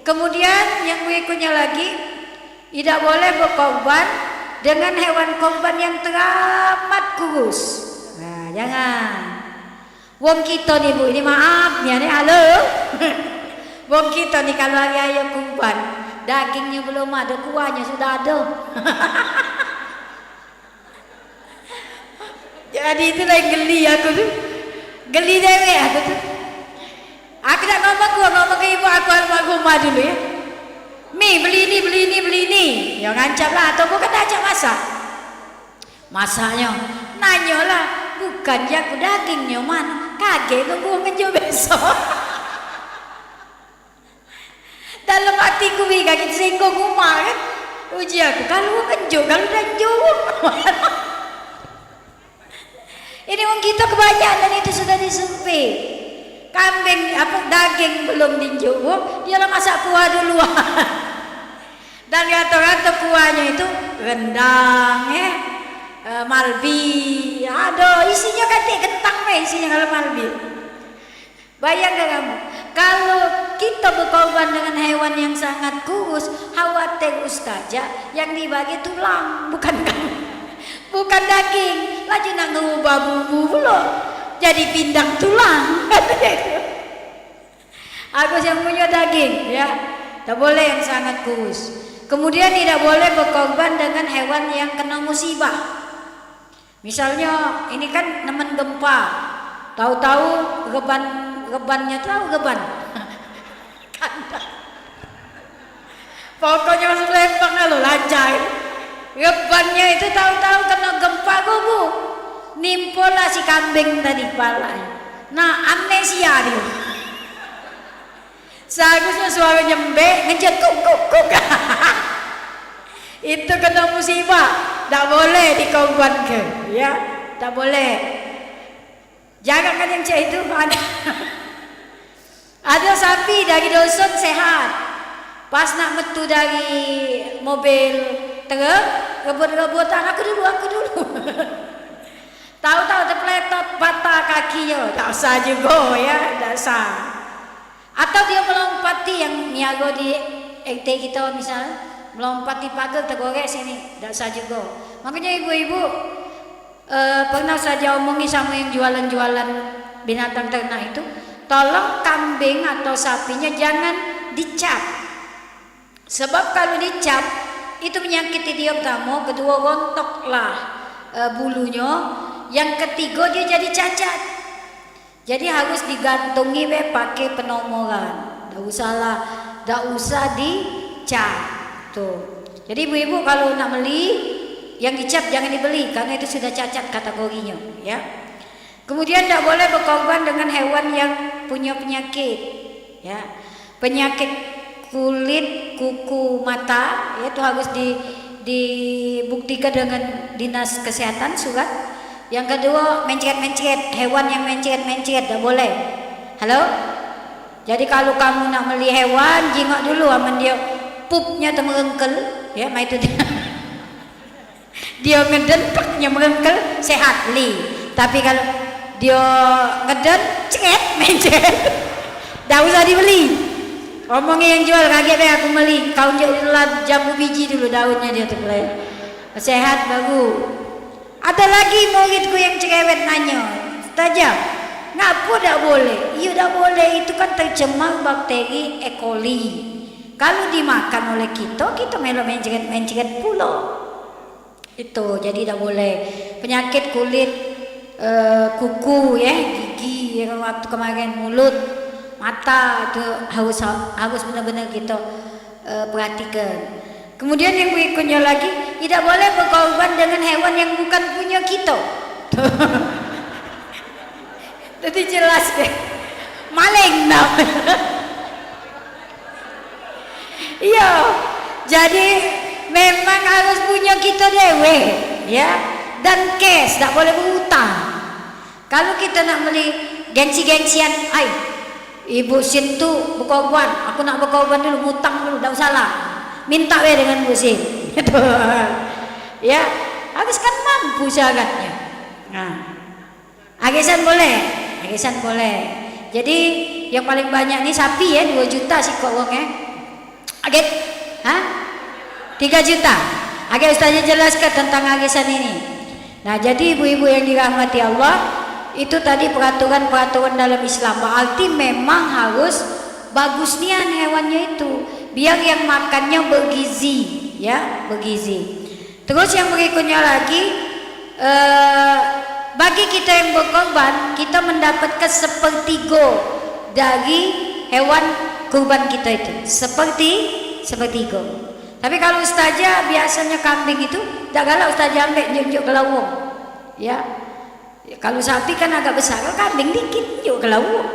Speaker 1: Kemudian yang berikutnya lagi, tidak boleh berkorban dengan hewan korban yang teramat kurus. Nah, jangan. Wong kita nih bu, ini maaf ya nih, halo. Wong kita nih kalau hari ayam kurban, dagingnya belum ada, kuahnya sudah ada. Jadi itulah yang geli aku tuh, geli dewe aku tuh. Aku tak ngomong ke ibu aku almarhumah dulu ya. Mi beli ini. Ya ngancam lah, atau bukan ajak masak. Masaknya, nanya lah, bukan jago dagingnya mana? Kaget nunggu ngejo besok. Dalam hatiku kaget singgung rumah kan. Uji aku, kalau ngejo, kalau danjo. Ini orang kita kebanyakan itu sudah disempit. Kambing apa daging belum dijual, dia masak kuah duluan. Dan rata-rata kuahnya itu rendang ya, malbi, ada isinya kayak kentang isinya kalau malbi. Bayangkan kamu, kalau kita berkorban dengan hewan yang sangat kurus, khawatir ustazah yang dibagi tulang, bukan bukan daging, lagi nak ngubah bumbu pula. Jadi pindang tulang. Aku yang punya daging ya, tak boleh yang sangat kurus. Kemudian tidak boleh berkorban dengan hewan yang kena musibah. Misalnya ini kan nemen gempa, tahu-tahu rebannya tahu reban. Pokoknya masuk Palembang lalu lancar. Rebannya itu tahu-tahu kena gempa gubuk. Nimpolah si kambing tadi kepala. Nah amnesia dia. Seharusnya suara nyembek ngejek kuk. Itu kena musibah. Tak boleh dikorbankan ya. Tak boleh. Jangan kan yang cek itu ada. Ada sapi dari dusun sehat. Pas nak metu dari mobil truk, rebut-rebutan aku dulu. Tahu-tahu terpeletot patah kakinya, tak usah juga ya, tak usah. Atau dia melompati yang niaga di RT kita misalnya, melompati pagar tergorek sini, tak usah juga. Makanya ibu-ibu pernah saja omongi sama yang jualan-jualan binatang ternak itu, tolong kambing atau sapinya jangan dicap. Sebab kalau dicap itu menyakiti dia pertama, kedua rontoklah bulunya. Yang ketiga dia jadi cacat. Jadi harus digantungi pakai penomoran. Tak usah dicap. Tuh. Jadi ibu-ibu kalau nak beli yang dicap jangan dibeli karena itu sudah cacat kategorinya, ya. Kemudian tak boleh berkorban dengan hewan yang punya penyakit, ya. Penyakit kulit, kuku, mata, itu harus dibuktikan dengan dinas kesehatan surat. Yang kedua, mencret-mencret, hewan yang mencret-mencret tidak boleh. Halo? Jadi kalau kamu nak beli hewan, jingok dulu aman dia pupnya merengkel, ya, itu dia. Dia ngeden, merengkel, sehat li. Tapi kalau dia ngeden, cret, mencret, dah usah dibeli. Omongnya yang jual kaget deh aku beli. Kau jambu biji dulu daunnya dia tuh sehat bagus. Ada lagi muridku yang cerewet nanya, Ustazah, ngapu tak boleh? Iya tak boleh, itu kan tercemar bakteri E. coli. Kalau dimakan oleh kita melo mencret pula. Itu jadi tak boleh. Penyakit kulit, kuku ya, gigi yang waktu kemarin mulut, mata itu harus benar-benar kita perhatikan. Kemudian yang berikutnya lagi, tidak boleh berkorban dengan hewan yang bukan punya kita. Jadi jelas deh, maling nak. Iya, jadi memang harus punya kita dewe, ya. Dan cash, tak boleh berhutang. Kalau kita nak beli gengsi-gengsian, ibu Sin tu berkorban, aku nak berkorban dulu, hutang dulu, tak usah lah. Minta dengan Bu Sin. Ya, habiskan mampu syaratnya. Nah, agesan boleh. Jadi yang paling banyak nih sapi ya, 2 juta sih kok uangnya. Aget, 3 juta. Aget Ustaznya jelaskan tentang agesan ini. Nah, jadi ibu-ibu yang dirahmati Allah, itu tadi peraturan-peraturan dalam Islam. Berarti memang harus bagus nian hewannya itu, biar yang makannya bergizi, ya, bergizi. Terus yang berikutnya lagi, bagi kita yang berkorban, kita mendapatkan sepertiga dari hewan kurban kita itu, sepertiga. Tapi kalau Ustazah biasanya kambing itu, tak galak Ustazah ambil junjuk ke lawang, ya. Kalau sapi kan agak besar, kalau kambing dikit junjuk ke lawang,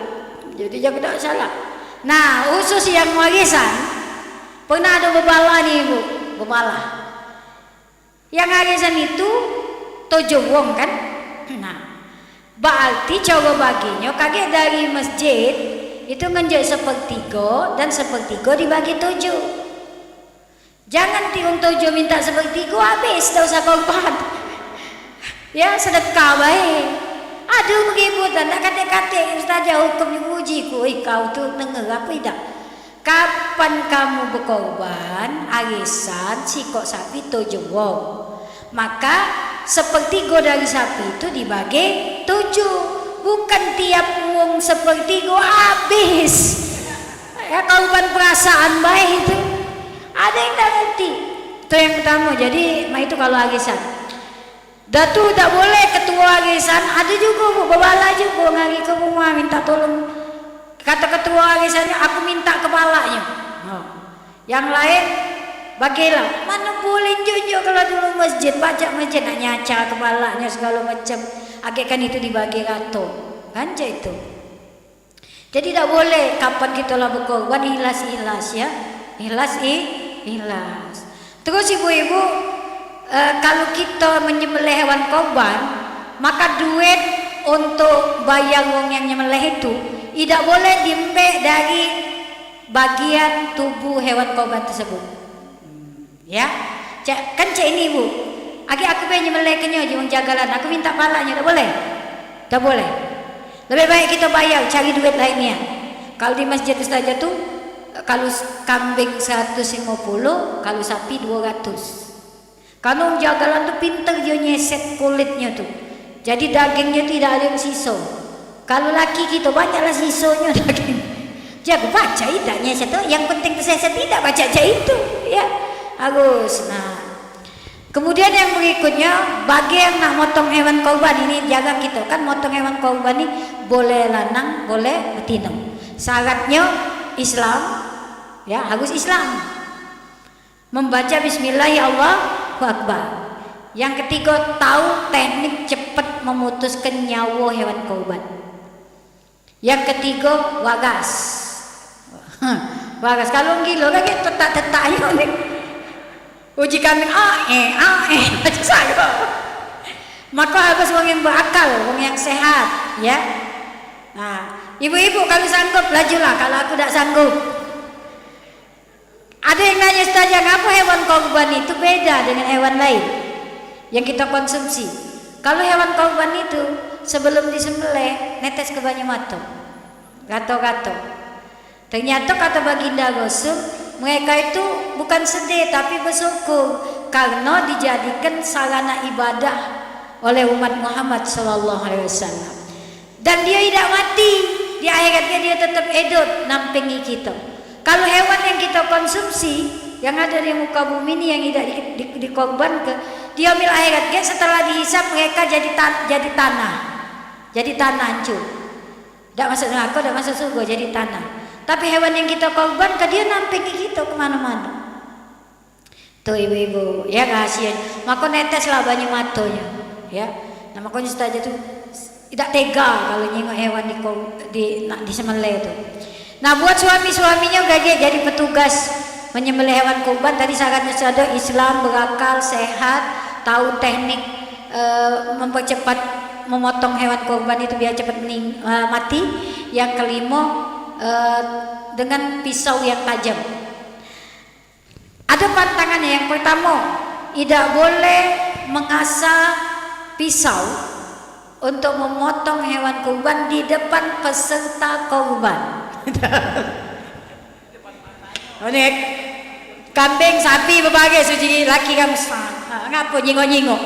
Speaker 1: jadi jangan tak salah. Nah, khusus yang warisan, pernah ada bebala nih ibu, bebala. Yang warisan itu 7 wong kan? Nah, berarti coba baginya kaget dari masjid itu ngenjak sepertiga dan sepertiga dibagi 7. Jangan tiung 7 minta sepertiga habis, tak usah korban. Ya, sedekah baik. Aduh begitu, nak kata-kata Ustazah hukum diuji ku, kau tu denger apa tidak? Kapan kamu berkorban arisan sikok sapi 7 wong, maka sepertiga dari sapi itu dibagi 7, bukan tiap wong sepertiga habis. Ya, korban perasaan baik itu. Ada yang tak ngerti. Itu yang pertama. Jadi itu kalau arisan. Datu tak boleh ketua arisan, ada juga bu, bebala juga ngari ke rumah minta tolong. Kata ketua arisannya, aku minta kepalanya. Yang lain bagilah. Mana boleh jujur kalau dulu masjid, baca masjid nak nyaca kepalanya segala macam. Akhirnya kan itu dibagi rata, kan itu. Jadi tak boleh kapan kita lah berkorban ikhlas ya, ikhlas. Terus ibu-ibu, kalau kita menyembelih hewan korban, maka duit untuk bayar wong yang nyembelih itu tidak boleh diambil dari bagian tubuh hewan korban tersebut. Ya, kan cek ini bu, aku pengen nyembelih kenyo di jagalan, aku minta palanya, tak boleh, tak boleh. Lebih baik kita bayar, cari duit lainnya. Kalau di masjid Ustazah tuh, kalau kambing 150, kalau sapi 200. Kalau jagalan tuh pinter dia nyeset kulitnya tuh, jadi dagingnya tidak ada yang sisa. Kalau laki kita banyaklah sisanya daging. Jago baca tidak nyeset tuh, yang penting terseset tidak baca aja itu, ya harus. Nah, kemudian yang berikutnya, bagi yang nak motong hewan korban ini jaga kita kan, motong hewan korban ini boleh lanang, boleh betina. Syaratnya Islam, ya harus Islam. Membaca Bismillah ya Allah Akbar. Yang ketiga, tahu teknik cepat memutuskan nyawa hewan korban. Yang ketiga, wagas. Wagas kalau gila lagi tetak-tetaknya nih. Uji kambing macam saya. Maka harus orang yang berakal, orang yang sehat, ya. Nah, ibu-ibu kalau sanggup lajulah, kalau aku tidak sanggup. Ada yang nanya, Ustazah, ngapa hewan korban itu beda dengan hewan lain yang kita konsumsi? Kalau hewan korban itu sebelum disembelih netes ke banyu mata, gato-gato. Ternyata kata Baginda Rasul, mereka itu bukan sedih tapi bersyukur karena dijadikan sarana ibadah oleh umat Muhammad SAW. Dan dia tidak mati, di akhiratnya dia tetap hidup nampingi kita. Kalau hewan yang kita konsumsi yang ada di muka bumi ini yang tidak dikorbankan, dia ambil akhiratnya setelah dihisap mereka jadi tanah, hancur. Tidak masuk neraka, tidak masuk surga, jadi tanah. Tapi hewan yang kita korbankan dia nampingi kita kemana-mana. Tuh ibu-ibu, ya kasihan. Maka neteslah banyu matanya, ya. Nah makanya Ustazah tuh tidak tega kalau nengok hewan di sembelih itu. Nah buat suami-suaminya gagal jadi petugas menyembelih hewan kurban. Tadi syaratnya sadar Islam, berakal, sehat, tahu teknik mempercepat memotong hewan kurban itu biar cepat mati. Yang kelima dengan pisau yang tajam. Ada pantangannya. Yang pertama, tidak boleh mengasah pisau untuk memotong hewan kurban di depan peserta kurban. Kambing, sapi berbagai suci laki kamu ngapa nyingok-nyingok.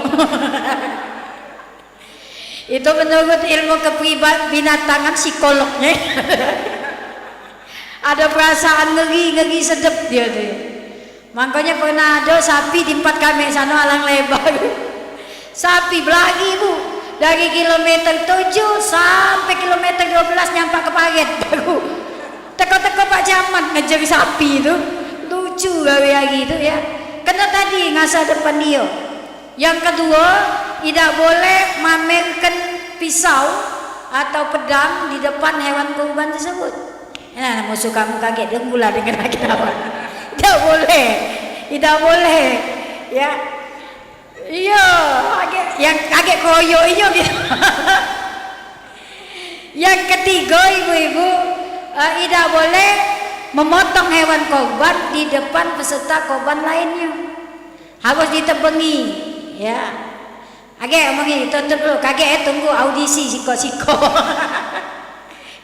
Speaker 1: Itu menurut ilmu kepribinatangan psikolognya. Ada perasaan ngeri sedep dia tuh. Makanya pernah ada sapi di tempat kami sana alang lebar. Sapi belagi bu, dari kilometer 7 sampai kilometer 12 nyampe ke paget baru. Teko-teko Pak Camat ngejar sapi itu, lucu gawe gitu ya. Karena tadi ngasah depan dia. Yang kedua, tidak boleh memamerkan pisau atau pedang di depan hewan kurban tersebut. Nah, musuh kamu kaget denggulah dengan lagi apa? Tidak boleh, ya. Iya, yang kaget koyo iyo gitu. Yang ketiga, ibu-ibu, tidak boleh memotong hewan korban di depan peserta korban lainnya. Harus ditebengi, ya. Omongi tutup dulu, kaget tunggu audisi siko-siko.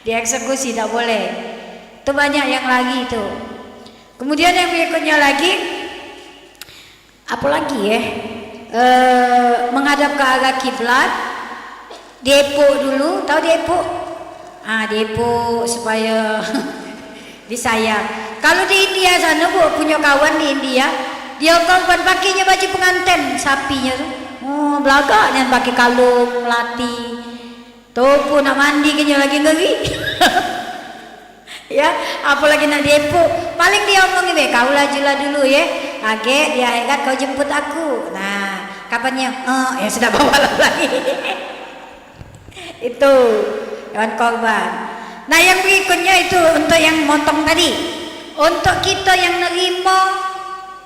Speaker 1: Dieksekusi tidak boleh. Itu banyak yang lagi itu. Kemudian yang berikutnya lagi, apa lagi ya? Menghadap ke arah kiblat, depo dulu, tahu depo? Depo supaya disayang. Kalau di India sana bu, punya kawan di India, dia korban pakainya baju pengantin sapinya tuh. Belagaknya pakai kalung, melati. Tuh pun nak mandi kayaknya lagi ngeri. Ya, apalagi nak depo. Paling dia omongin kau lajulah dulu ya. Dia hebat kau jemput aku. Nah, kapannya? Ya sudah bawa lagi. Itu hewan korban. Nah, yang berikutnya itu untuk yang motong tadi. Untuk kita yang nerima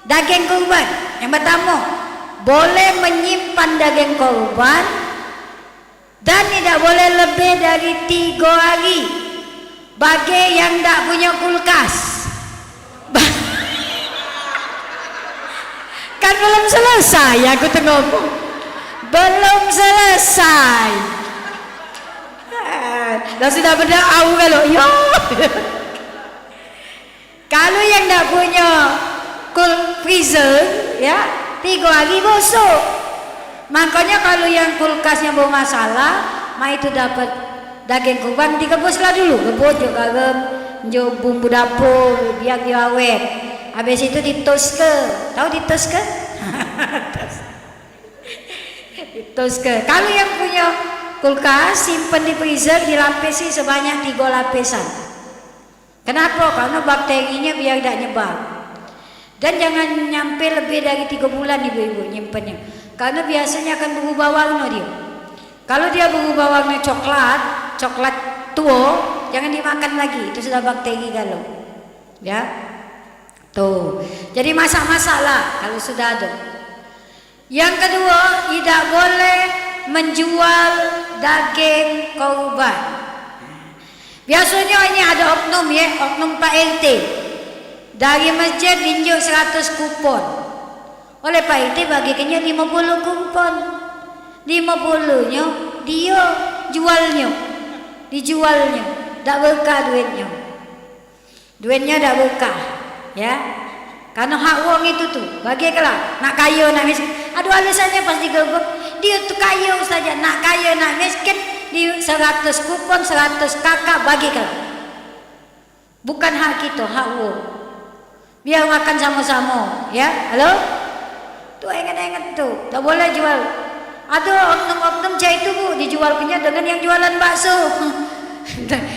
Speaker 1: daging korban, yang pertama boleh menyimpan daging korban dan tidak boleh lebih dari 3 hari. Bagi yang tak punya kulkas, kan belum selesai aku tuh ngomong, belum selesai. Dan sudah berdoa kalau yo. Kalau yang tak punya freezer, ya 3 hari busuk. Makanya kalau yang kulkasnya bermasalah, itu dapat daging kurban dikebuslah dulu, rebus jo garam, jo bumbu dapur biar dia awet. Habis itu ditos ke, tahu ditos ke? Ditos ke. Kalau yang punya kulkas simpan di freezer dilapisi sebanyak 3 lapisan. Kenapa? Karena bakterinya biar tidak nyebar. Dan jangan nyampe lebih dari 3 bulan ibu-ibu nyimpannya. Karena biasanya akan berubah warna dia. Kalau dia berubah warna coklat tua, jangan dimakan lagi, itu sudah bakteri galau. Ya. Tuh. Jadi masak-masaklah kalau sudah ada. Yang kedua, tidak boleh menjual daging korban. Biasanya ini ada oknum ya, oknum Pak RT. Dari masjid tunjuk 100 kupon. Oleh Pak RT bagikannya 50 kupon. 50-nya dia jualnya. Dijualnya. Tak berkah duitnya. Duitnya tak berkah, ya. Karena hak uang itu tuh, bagikanlah. Nak kaya, nak miskin. Aduh alasannya pasti gerbek. Dia tuh kaya saja, nak kaya, nak miskin. Di 100 kupon, 100 kakak bagikan. Bukan hak kita, hak uang. Biar makan sama-sama, ya. Halo? Tuh ingat-ingat tuh, tak boleh jual. Ada oknum-oknum cah itu bu, dijualnya dengan yang jualan bakso.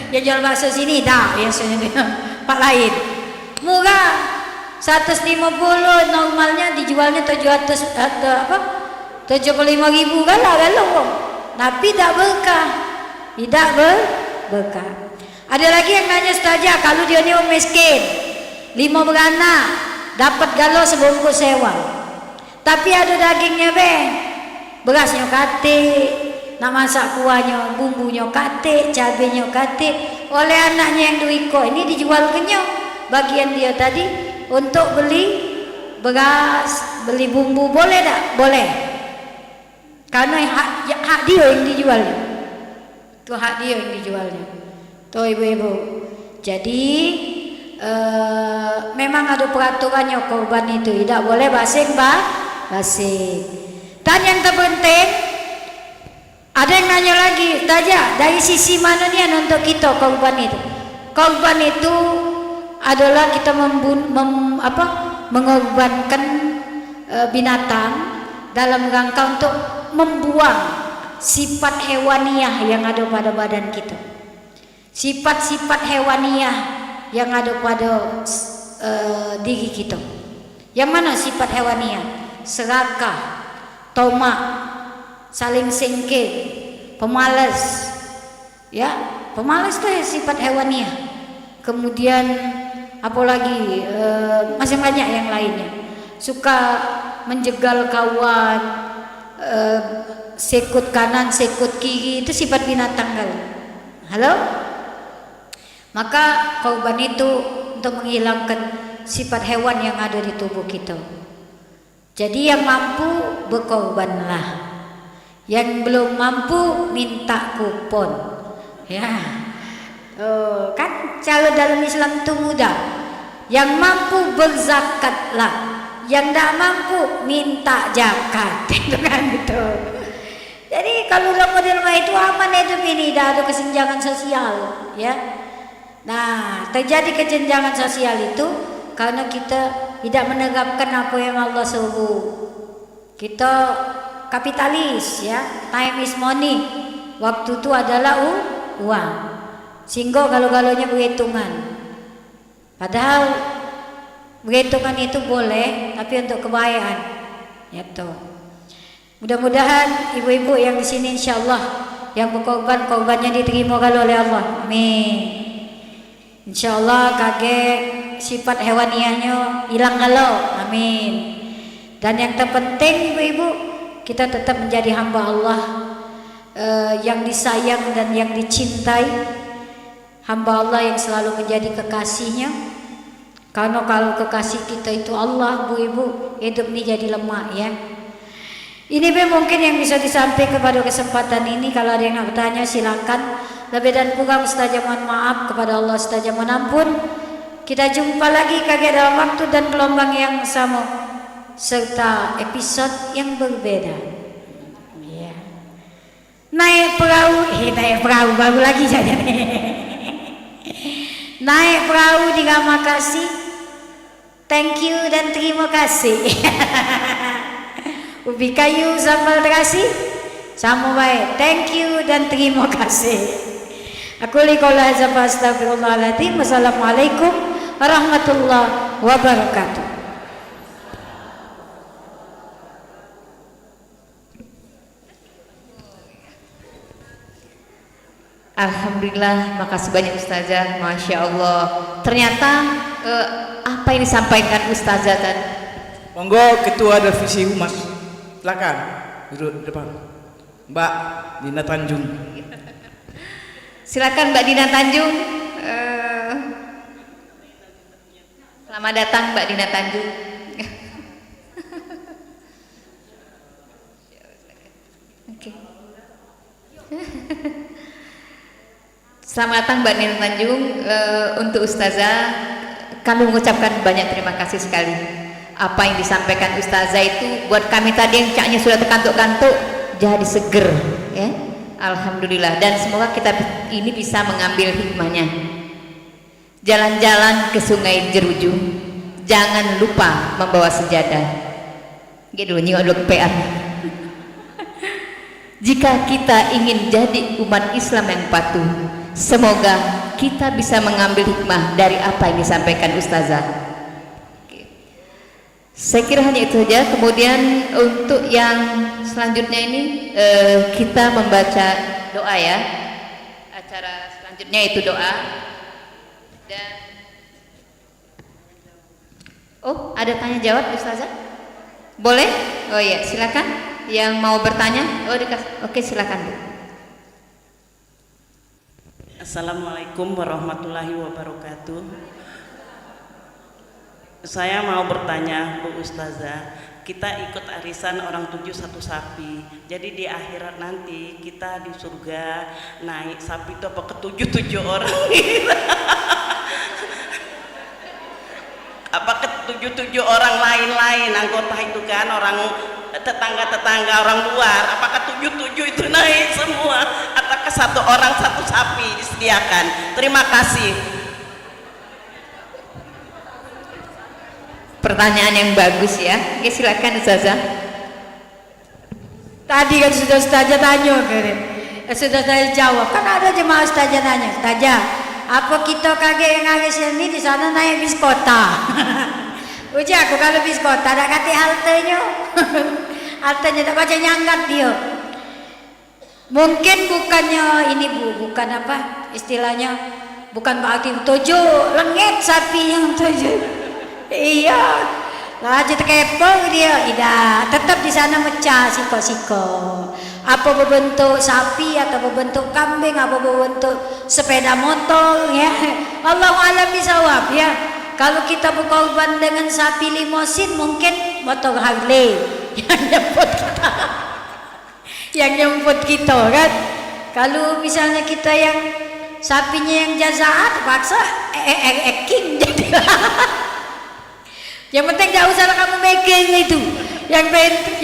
Speaker 1: Yang jual bakso sini, dah biasanya dia. Pak lain, murah. 150 normalnya dijualnya 700 apa? 75.000 galah galau. Tapi tak berkah. Tidak berkah. Ada lagi yang nanya saja kalau dia ni orang miskin, 5 beranak, dapat galau sebungkus sewa. Tapi ada dagingnya berasnya katik, nak masak kuahnya, bumbunya katik, cabenya katik. Oleh anaknya yang duiko ini dijual kenyang. Bagian dia tadi untuk beli beras, beli bumbu, boleh tak? Boleh. Karena hak dia yang dijualnya. Itu hak dia yang dijualnya. Tuh ibu-ibu. Jadi memang ada peraturannya korban itu. Tidak boleh basing. Dan yang terpenting, ada yang nanya lagi, Taja, dari sisi mana nih untuk kita korban itu? Korban itu adalah kita mengorbankan binatang dalam rangka untuk membuang sifat hewaniah yang ada pada badan kita. Sifat-sifat hewaniah yang ada pada diri kita. Yang mana sifat hewaniah? Serakah, tomak, saling sengke, pemalas. Ya, pemalas itu sifat hewaniah. Kemudian apalagi masih banyak yang lainnya. Suka menjegal kawan, sekut kanan, sekut kiri, itu sifat binatang kali. Halo? Maka korban itu untuk menghilangkan sifat hewan yang ada di tubuh kita. Jadi yang mampu berkorbanlah. Yang belum mampu minta kupon. Ya. Kan cara dalam Islam itu mudah. Yang mampu berzakatlah, yang tak mampu minta zakat. Itu kan gitu. Jadi kalau model itu aman hidup ini, dah ada kesenjangan sosial, ya. Nah, terjadi kesenjangan sosial itu karena kita tidak menerapkan apa yang Allah suruh. Kita kapitalis, ya. Time is money. Waktu itu adalah uang. Sehingga kalau-galanya berhitungan. Padahal berhitungan itu boleh, tapi untuk kebaikan. Gitu. Mudah-mudahan ibu-ibu yang di sini insyaallah yang berkorban, korbannya diterima kalau oleh Allah. Amin. Insyaallah kakek sifat hewaniahnya hilang kalau. Amin. Dan yang terpenting ibu-ibu, kita tetap menjadi hamba Allah yang disayang dan yang dicintai. Hamba Allah yang selalu menjadi kekasihnya. Karena kalau kekasih kita itu Allah, bu ibu, hidup ini jadi lemah, ya. Ini mungkin yang bisa disampaikan kepada kesempatan ini. Kalau ada yang nak bertanya silakan. Lebih dan kurang Ustazah mohon maaf, kepada Allah Ustazah mohon ampun. Kita jumpa lagi kakek dalam waktu dan gelombang yang sama serta episode yang berbeda. Ya. Naik perahu baru lagi saja nih. Naik perahu di Ramakasih. Thank you dan terima kasih. Ubi kayu sambal terasi sama baik. Thank you dan terima kasih. Aku liqaula hadza astagfirullahaladzim. Wassalamualaikum warahmatullahi wabarakatuh.
Speaker 2: Alhamdulillah, makasih banyak Ustazah, Masya Allah. Ternyata apa yang disampaikan Ustazah tadi.
Speaker 3: Monggo Ketua Divisi Humas, silakan duduk depan. Mbak Dina Tanjung.
Speaker 2: Silakan Mbak Dina Tanjung. Selamat datang Mbak Dina Tanjung. Oke. Selamat datang Mbak Dina Tanjung. Untuk Ustazah, kami mengucapkan banyak terima kasih sekali. Apa yang disampaikan Ustazah itu buat kami tadi yang caknya sudah terkantuk-kantuk jadi seger, ya. Alhamdulillah. Dan semoga kita ini bisa mengambil hikmahnya. Jalan-jalan ke Sungai Jeruju, jangan lupa membawa sejadah. Gitu, nyingok dulu PR. Jika kita ingin jadi umat Islam yang patuh, semoga kita bisa mengambil hikmah dari apa yang disampaikan Ustazah. Saya kira hanya itu saja. Kemudian untuk yang selanjutnya ini kita membaca doa, ya. Acara selanjutnya itu doa. Dan ada tanya jawab Ustazah? Boleh? Oh iya, silakan. Yang mau bertanya? Oke, silakan Bu.
Speaker 4: Assalamualaikum warahmatullahi wabarakatuh. Saya mau bertanya Bu Ustazah, kita ikut arisan orang 7 satu sapi. Jadi di akhirat nanti kita di surga naik sapi itu apa ke-7 orang? Apa ke-7 orang lain-lain anggota itu kan, orang tetangga-tetangga orang luar? Apakah 7 itu naik semua? Atau ke 1 orang 1 sapi disediakan? Terima kasih.
Speaker 2: Pertanyaan yang bagus, ya. Oke, silakan Ustazah.
Speaker 1: Tadi kan sudah Ustazah tanya sudah saya jawab. Kan ada jemaah Ustazah tanya, Ustazah, apa kita kaget yang hari sini di sana naik bis kota? Uji aku kalau bis kota ada kata haltenya. Haltenya tak baca nyangkat dia. Mungkin bukannya ini Bu, bukan apa istilahnya, bukan berarti 7 lengit sapi yang 7. Iya, laju terkepong dia, tidak, tetap di sana mecah siko-siko. Apa berbentuk sapi atau berbentuk kambing, apa berbentuk sepeda motor, ya. Allahu a'lam bishawab, ya. Kalau kita berkorban dengan sapi limosin, mungkin motor Harley yang jemput kita, yang jemput kita, kan. Kalau misalnya kita yang sapinya yang jazaat, terpaksa king jadi. Yang penting gak usah kamu making itu.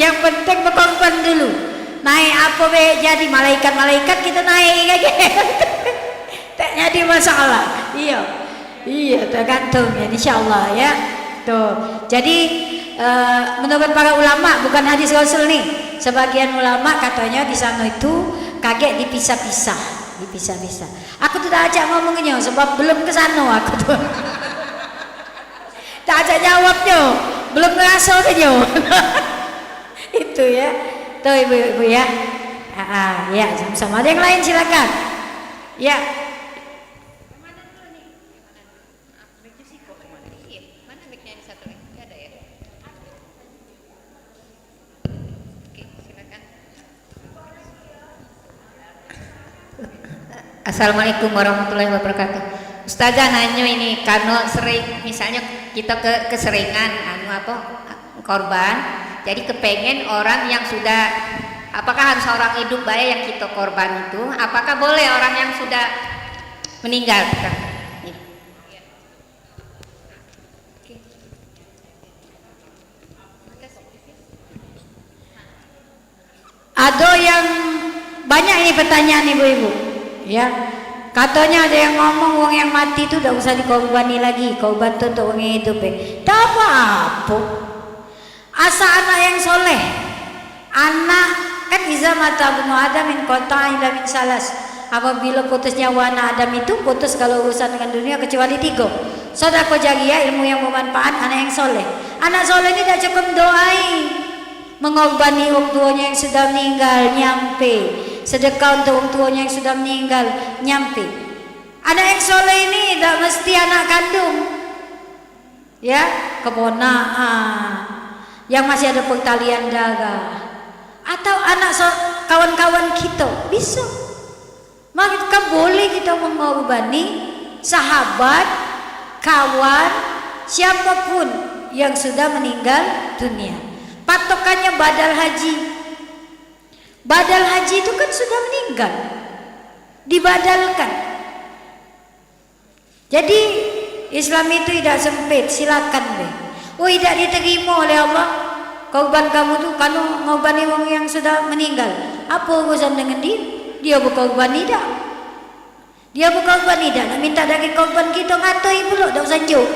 Speaker 1: Yang penting berkorban dulu. Naik apa be jadi malaikat kita naik aja. Tak jadi masalah. Iya tergantung ya, insyaallah, ya. Tuh. Jadi menurut para ulama, bukan hadis Rasul nih. Sebagian ulama katanya di sana itu kaget dipisah-pisah. Aku tidak ajak ngomongnya sebab belum ke sana aku tuh. Tak ada jawabnya, belum ngerasa aja. Itu, ya. Tuh ibu-ibu, ya. Ya, sama-sama. Ada yang lain silakan. Ya.
Speaker 2: Assalamualaikum warahmatullahi wabarakatuh. Ustazah nanya ini, karena sering misalnya kita keseringan korban, jadi kepengen orang yang sudah, apakah harus orang hidup baik yang kita korban itu, apakah boleh orang yang sudah meninggal?
Speaker 1: Ada yang banyak ini pertanyaan ibu-ibu, ya. Katanya ada yang ngomong uang yang mati itu udah usah dikorbani lagi, korban itu untuk uang yang hidup. Tak apa-apa. Asa anak yang soleh, anak kan iza mata bunuh Adam min kota ila min salas. Apabila putus nyawa anak Adam itu putus kalau urusan dengan dunia kecuali 3. Sedekah jariyah, ilmu yang bermanfaat, anak yang soleh. Anak soleh ini tak cukup doai, mengorbani orang tuanya yang sudah meninggal nyampe. Sedekah untuk orang tuanya yang sudah meninggal nyampe. Anak yang soleh ini tak mesti anak kandung. ya, keponakan yang masih ada pertalian darah, atau anak kawan-kawan kita, bisa. Maka boleh kita mengorbankan sahabat, kawan, siapapun yang sudah meninggal dunia. Patokannya badal haji. Badal haji itu kan sudah meninggal, dibadalkan. Jadi Islam itu tidak sempit, silakan deh. Oh, tidak diterima oleh Allah korban kamu tuh kalau ngorbani orang yang sudah meninggal. Apa urusan dengan dia? Dia berkorban tidak. Dia berkorban tidak. Nak minta dari korban kita ngatoi pula dak sanjuk.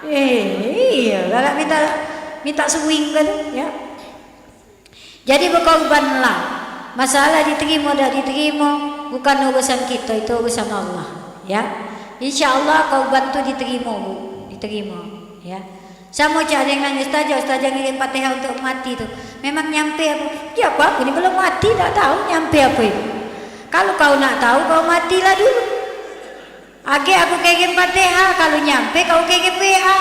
Speaker 1: Iya, kalau minta swing kan ya. Jadi berkorbanlah. Masalah diterima tak diterima bukan urusan kita, itu urusan Allah, ya. Insya-Allah korban tu diterima, Bu. Diterima, ya. Sama macam ada yang nanya, Ustazah ngirim Fatihah untuk mati tu. Memang nyampe apa? Ya apa? Ini belum mati tak tahu nyampe apa itu. Kalau kau nak tahu kau matilah dulu. Age aku kirim Fatihah, kalau nyampe kau kirim WA.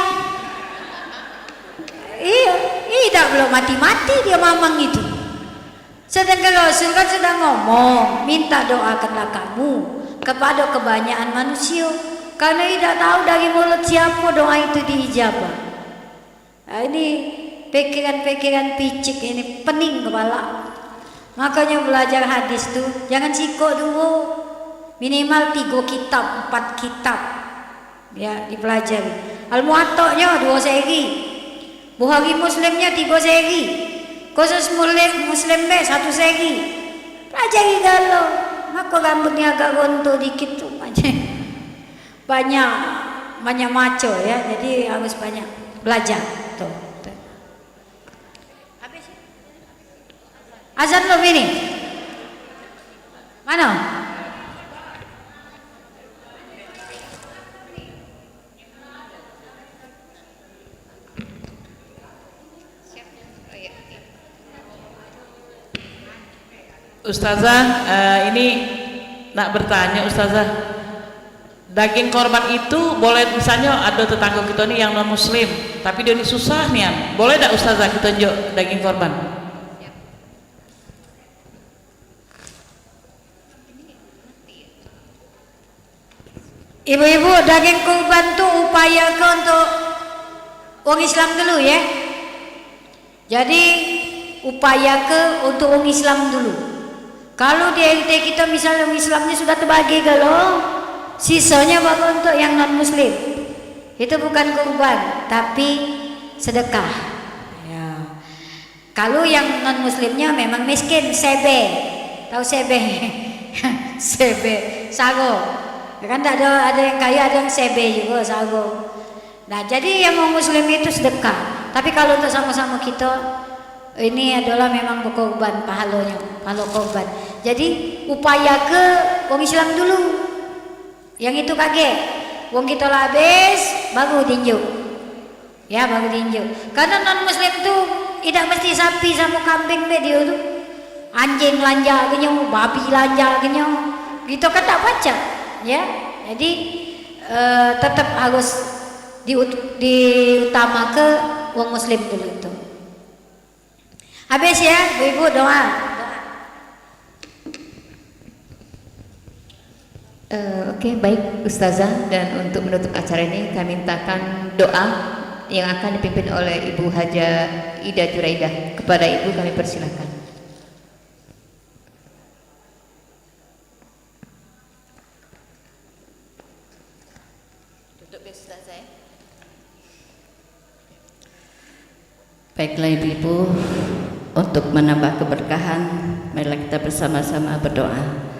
Speaker 1: Iya, tidak belum mati-mati dia mamang itu. Sedangkan Rasul kan sudah ngomong, minta doakanlah kamu kepada kebanyakan manusia, karena tidak tahu dari mulut siapa doa itu diijabah. Nah, ini pikiran-pikiran picik ini pening kepala. Makanya belajar hadis tuh jangan sikok dulu, minimal 3 kitab 4 kitab ya dipelajari. Al-Muwatta'nya 2 seri, Bukhari Muslimnya 3 seri, khusus Muslim B 1 seri. Pelajari galau. Maka rambutnya agak rontok dikit tuh banyak maco ya, jadi harus banyak belajar tuh. Habis azan belum ini? Mana?
Speaker 5: Ustazah, ini nak bertanya Ustazah, daging korban itu boleh, misalnya ada tetangga kita nih yang non muslim tapi dia ini susah nih, boleh tak Ustazah kita tunjuk daging korban?
Speaker 1: Ibu-ibu, daging kurban tuh upayakan untuk orang Islam dulu ya. Jadi upaya untuk orang Islam dulu. Kalau di RT kita misalnya orang Islamnya sudah terbagi kalau sisanya bapak untuk yang non muslim. Itu bukan kurban tapi sedekah. Ya. Kalau yang non muslimnya memang miskin, sebe. Tahu sebe? Sebe, sago. Kan ada yang kaya, ada yang sebe juga, sago. Nah, jadi yang mau muslim itu sedekah. Tapi kalau untuk sama-sama kita ini adalah memang berkorban pahalanya, pahala korban. Jadi upaya ke wong Islam dulu. Yang itu kaget. Wong kita lah habis baru tinjuk. Ya, baru tinjuk. Karena non muslim itu tidak mesti sapi sama kambing be dia tu. Anjing lanja genyo, babi lanja genyo. Gitu kan tak baca, ya. Jadi tetap harus diutama ke wong muslim dulu itu. Habis ya, ibu doa.
Speaker 2: Oke, baik Ustazah, dan untuk menutup acara ini kami mintakan doa yang akan dipimpin oleh Ibu Haja Ida Juraidah. Kepada Ibu kami persilakan.
Speaker 4: Duduk Ustazah ya.
Speaker 6: Baiklah ibu-ibu, untuk menambah keberkahan, marilah kita bersama-sama berdoa.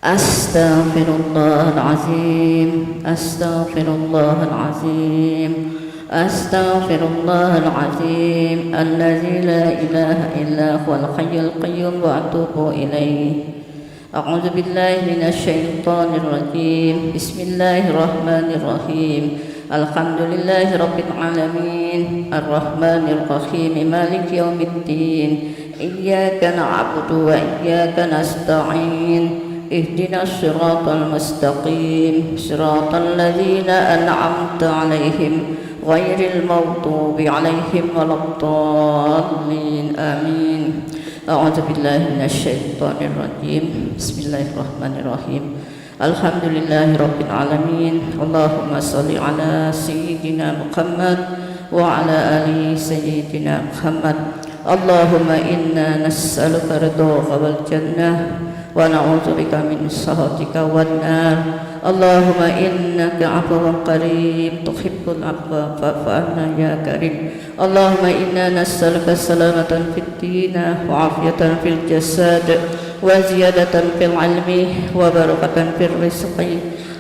Speaker 6: Astaghfirullahalazim, astaghfirullahalazim, astaghfirullahalazim, allazi la ilaha illa huwal hayyul qayyum wa atubu ilaih. A'udzu billahi minasy syaithanir rajim. Bismillahirrahmanirrahim. Alhamdulillahi rabbil alamin, arrahmanir rahim, maliki yaumiddin. Iyyaka na'budu wa iyyaka nasta'in. اهدنا الصراط المستقيم صراط الذين أنعمت عليهم غير المغضوب عليهم ولا الضالين آمين. أعوذ بالله من الشيطان الرجيم. بسم الله الرحمن الرحيم. الحمد لله رب العالمين. اللهم صل على سيدنا محمد وعلى آل سيدنا محمد. اللهم إنا نسألك رضاك والجنة ونعوذ بك من سخطك والنار. اللهم إنك عفو قريب تحب العفو فاعف عنا يا كريم. اللهم إنا نسألك سلامة في الدين وعافية في الجسد وزيادة في العلم وبركة في الرزق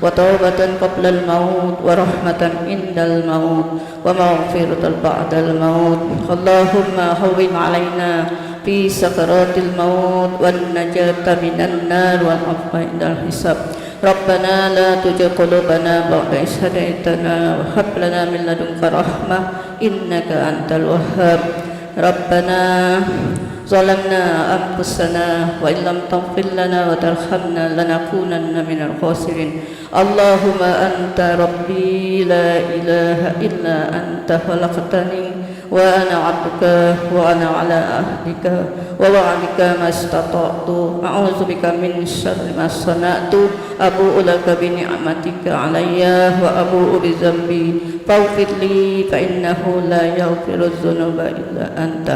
Speaker 6: وتوبة قبل الموت ورحمة عند الموت ومغفرة بعد الموت. اللهم هون علينا في سكرات الموت والنجاة من النار والعفو عند الحساب. ربنا لا تزغ قلوبنا بعد إذ هديتنا وهب لنا من لدنك رحمة إنك أنت الوهاب. ربنا ظلمنا أنفسنا وإن لم تغفر لنا وترحمنا لنكونن من الخاسرين. اللهم أنت ربي لا إله إلا أنت خلقتني وأنا عبدك وأنا على عهدك ووعدك ما استطعت أعوذ بك من شر ما صنعت أبوء لك بنعمتك علي وأبوء بذنبي فاغفر لي فإنه لا يغفر الذنوب إلا أنت.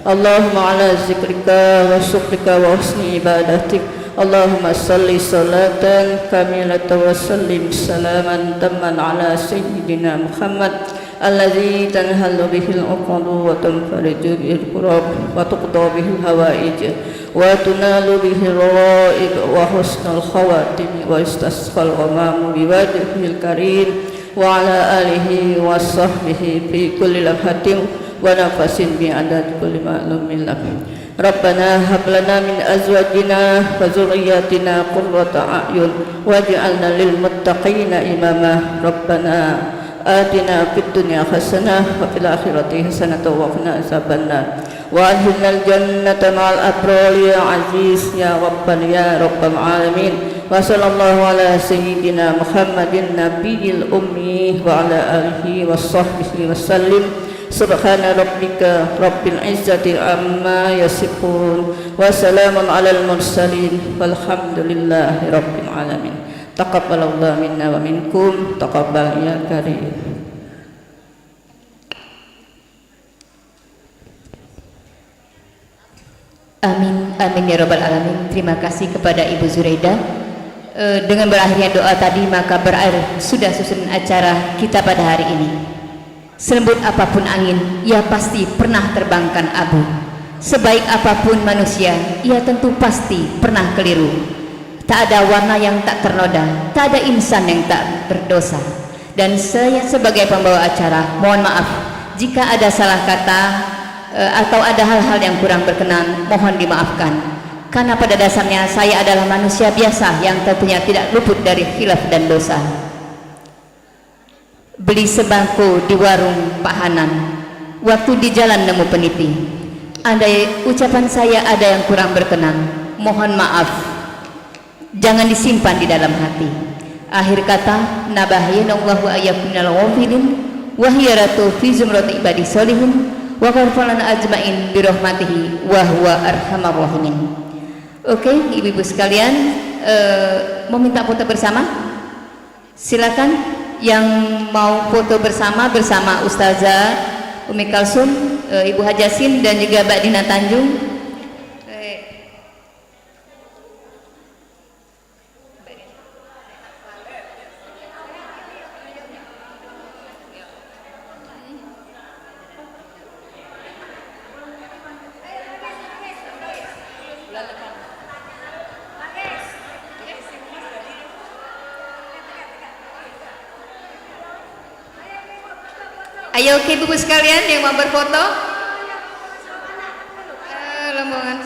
Speaker 6: اللهم على ذكرك وشكرك وحسن عبادتك اللهم صل صلاة كاملة وسلم سلاما تاما على سيدنا محمد الذي تنهل به العقد وتنفرج به الكرب وتقضى به الهوائج وتنال به الرغائب وحسن الخواتم ويستسقى الغمام بوجهه الكريم وعلى آله وصحبه في كل لمحة ونفس بعدد كل معلوم لك. ربنا هب لنا من أزواجنا وذرياتنا قرة أعين واجعلنا للمتقين إماما. ربنا آتنا في الدنيا حسنة وفي الآخرة حسنة وقنا عذاب النار وأدخلنا الجنة مع الأبرار يا عزيز يا رب العالمين. وصلى الله على سيدنا محمد النبي الأمي وعلى آله وصحبه وسلم. سبحان ربك رب العزة عما يصفون وسلام على المرسلين والحمد لله رب العالمين. Taqabbalallahu minna wa minkum taqabbal ya karim.
Speaker 2: Amin, amin ya rabbal alamin. Terima kasih kepada Ibu Zuraida. Dengan berakhirnya doa tadi maka berakhir sudah susun acara kita pada hari ini. Selembut apapun angin, ia pasti pernah terbangkan abu. Sebaik apapun manusia, ia tentu pasti pernah keliru. Tak ada warna yang tak ternoda, tak ada insan yang tak berdosa. Dan saya sebagai pembawa acara, mohon maaf jika ada salah kata atau ada hal-hal yang kurang berkenan, mohon dimaafkan. Karena pada dasarnya saya adalah manusia biasa yang tentunya tidak luput dari khilaf dan dosa. Beli sembako di warung Pak Hanan, waktu di jalan nemu peniti. Andai ucapan saya ada yang kurang berkenan, mohon maaf. Jangan disimpan di dalam hati. Akhir kata, nabahyinallahu ayyakunal ghafilin wa hiya ratu fi zumrati ibadi sholihin wa ghafalana ajmain bi rahmatihi wa huwa arhamar rahimin. Oke, ibu-ibu sekalian, mau minta foto bersama? Silakan yang mau foto bersama Ustazah Umi Kalsum, Ibu Hajasin dan juga Mbak Dina Tanjung. Ayo oke ibu sekalian yang mau berfoto, rombongan.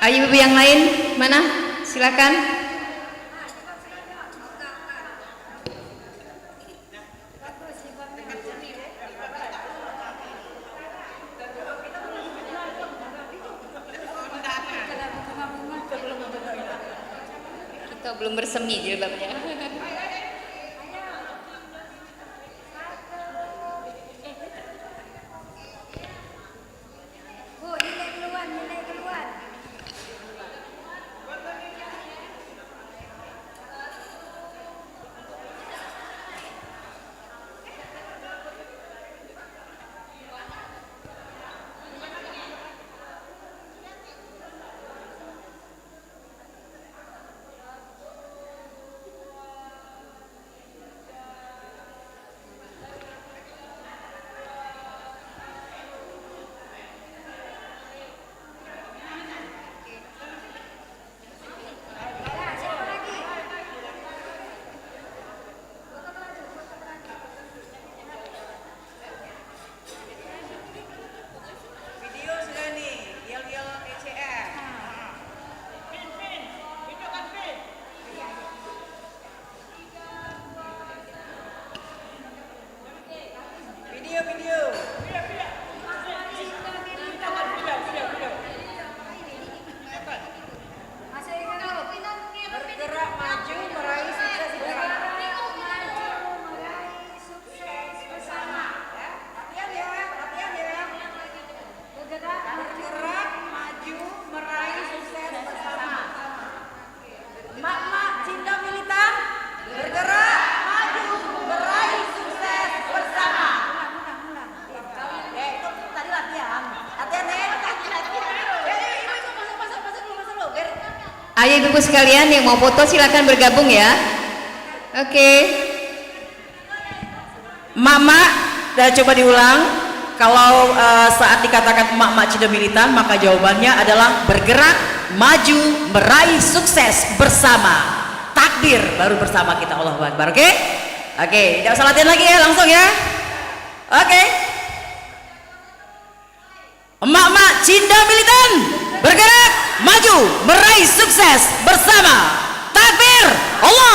Speaker 2: Ayo ibu yang lain mana? Silakan. Kita belum bersemi jilbabnya.
Speaker 1: Bu, nilai keluar, nilai keluar.
Speaker 2: Ayo ibu sekalian yang mau foto silakan bergabung ya. Oke.
Speaker 7: Mak-mak, coba diulang. Kalau saat dikatakan mak-mak Cindo Militan, maka jawabannya adalah bergerak, maju, meraih sukses bersama. Takbir baru bersama kita, Allahu Akbar. Oke? Oke, tidak usah latihan lagi ya, langsung ya. Oke. Mak-mak Cindo Militan, bergerak, maju, meraih sukses bersama. Takbir, Allah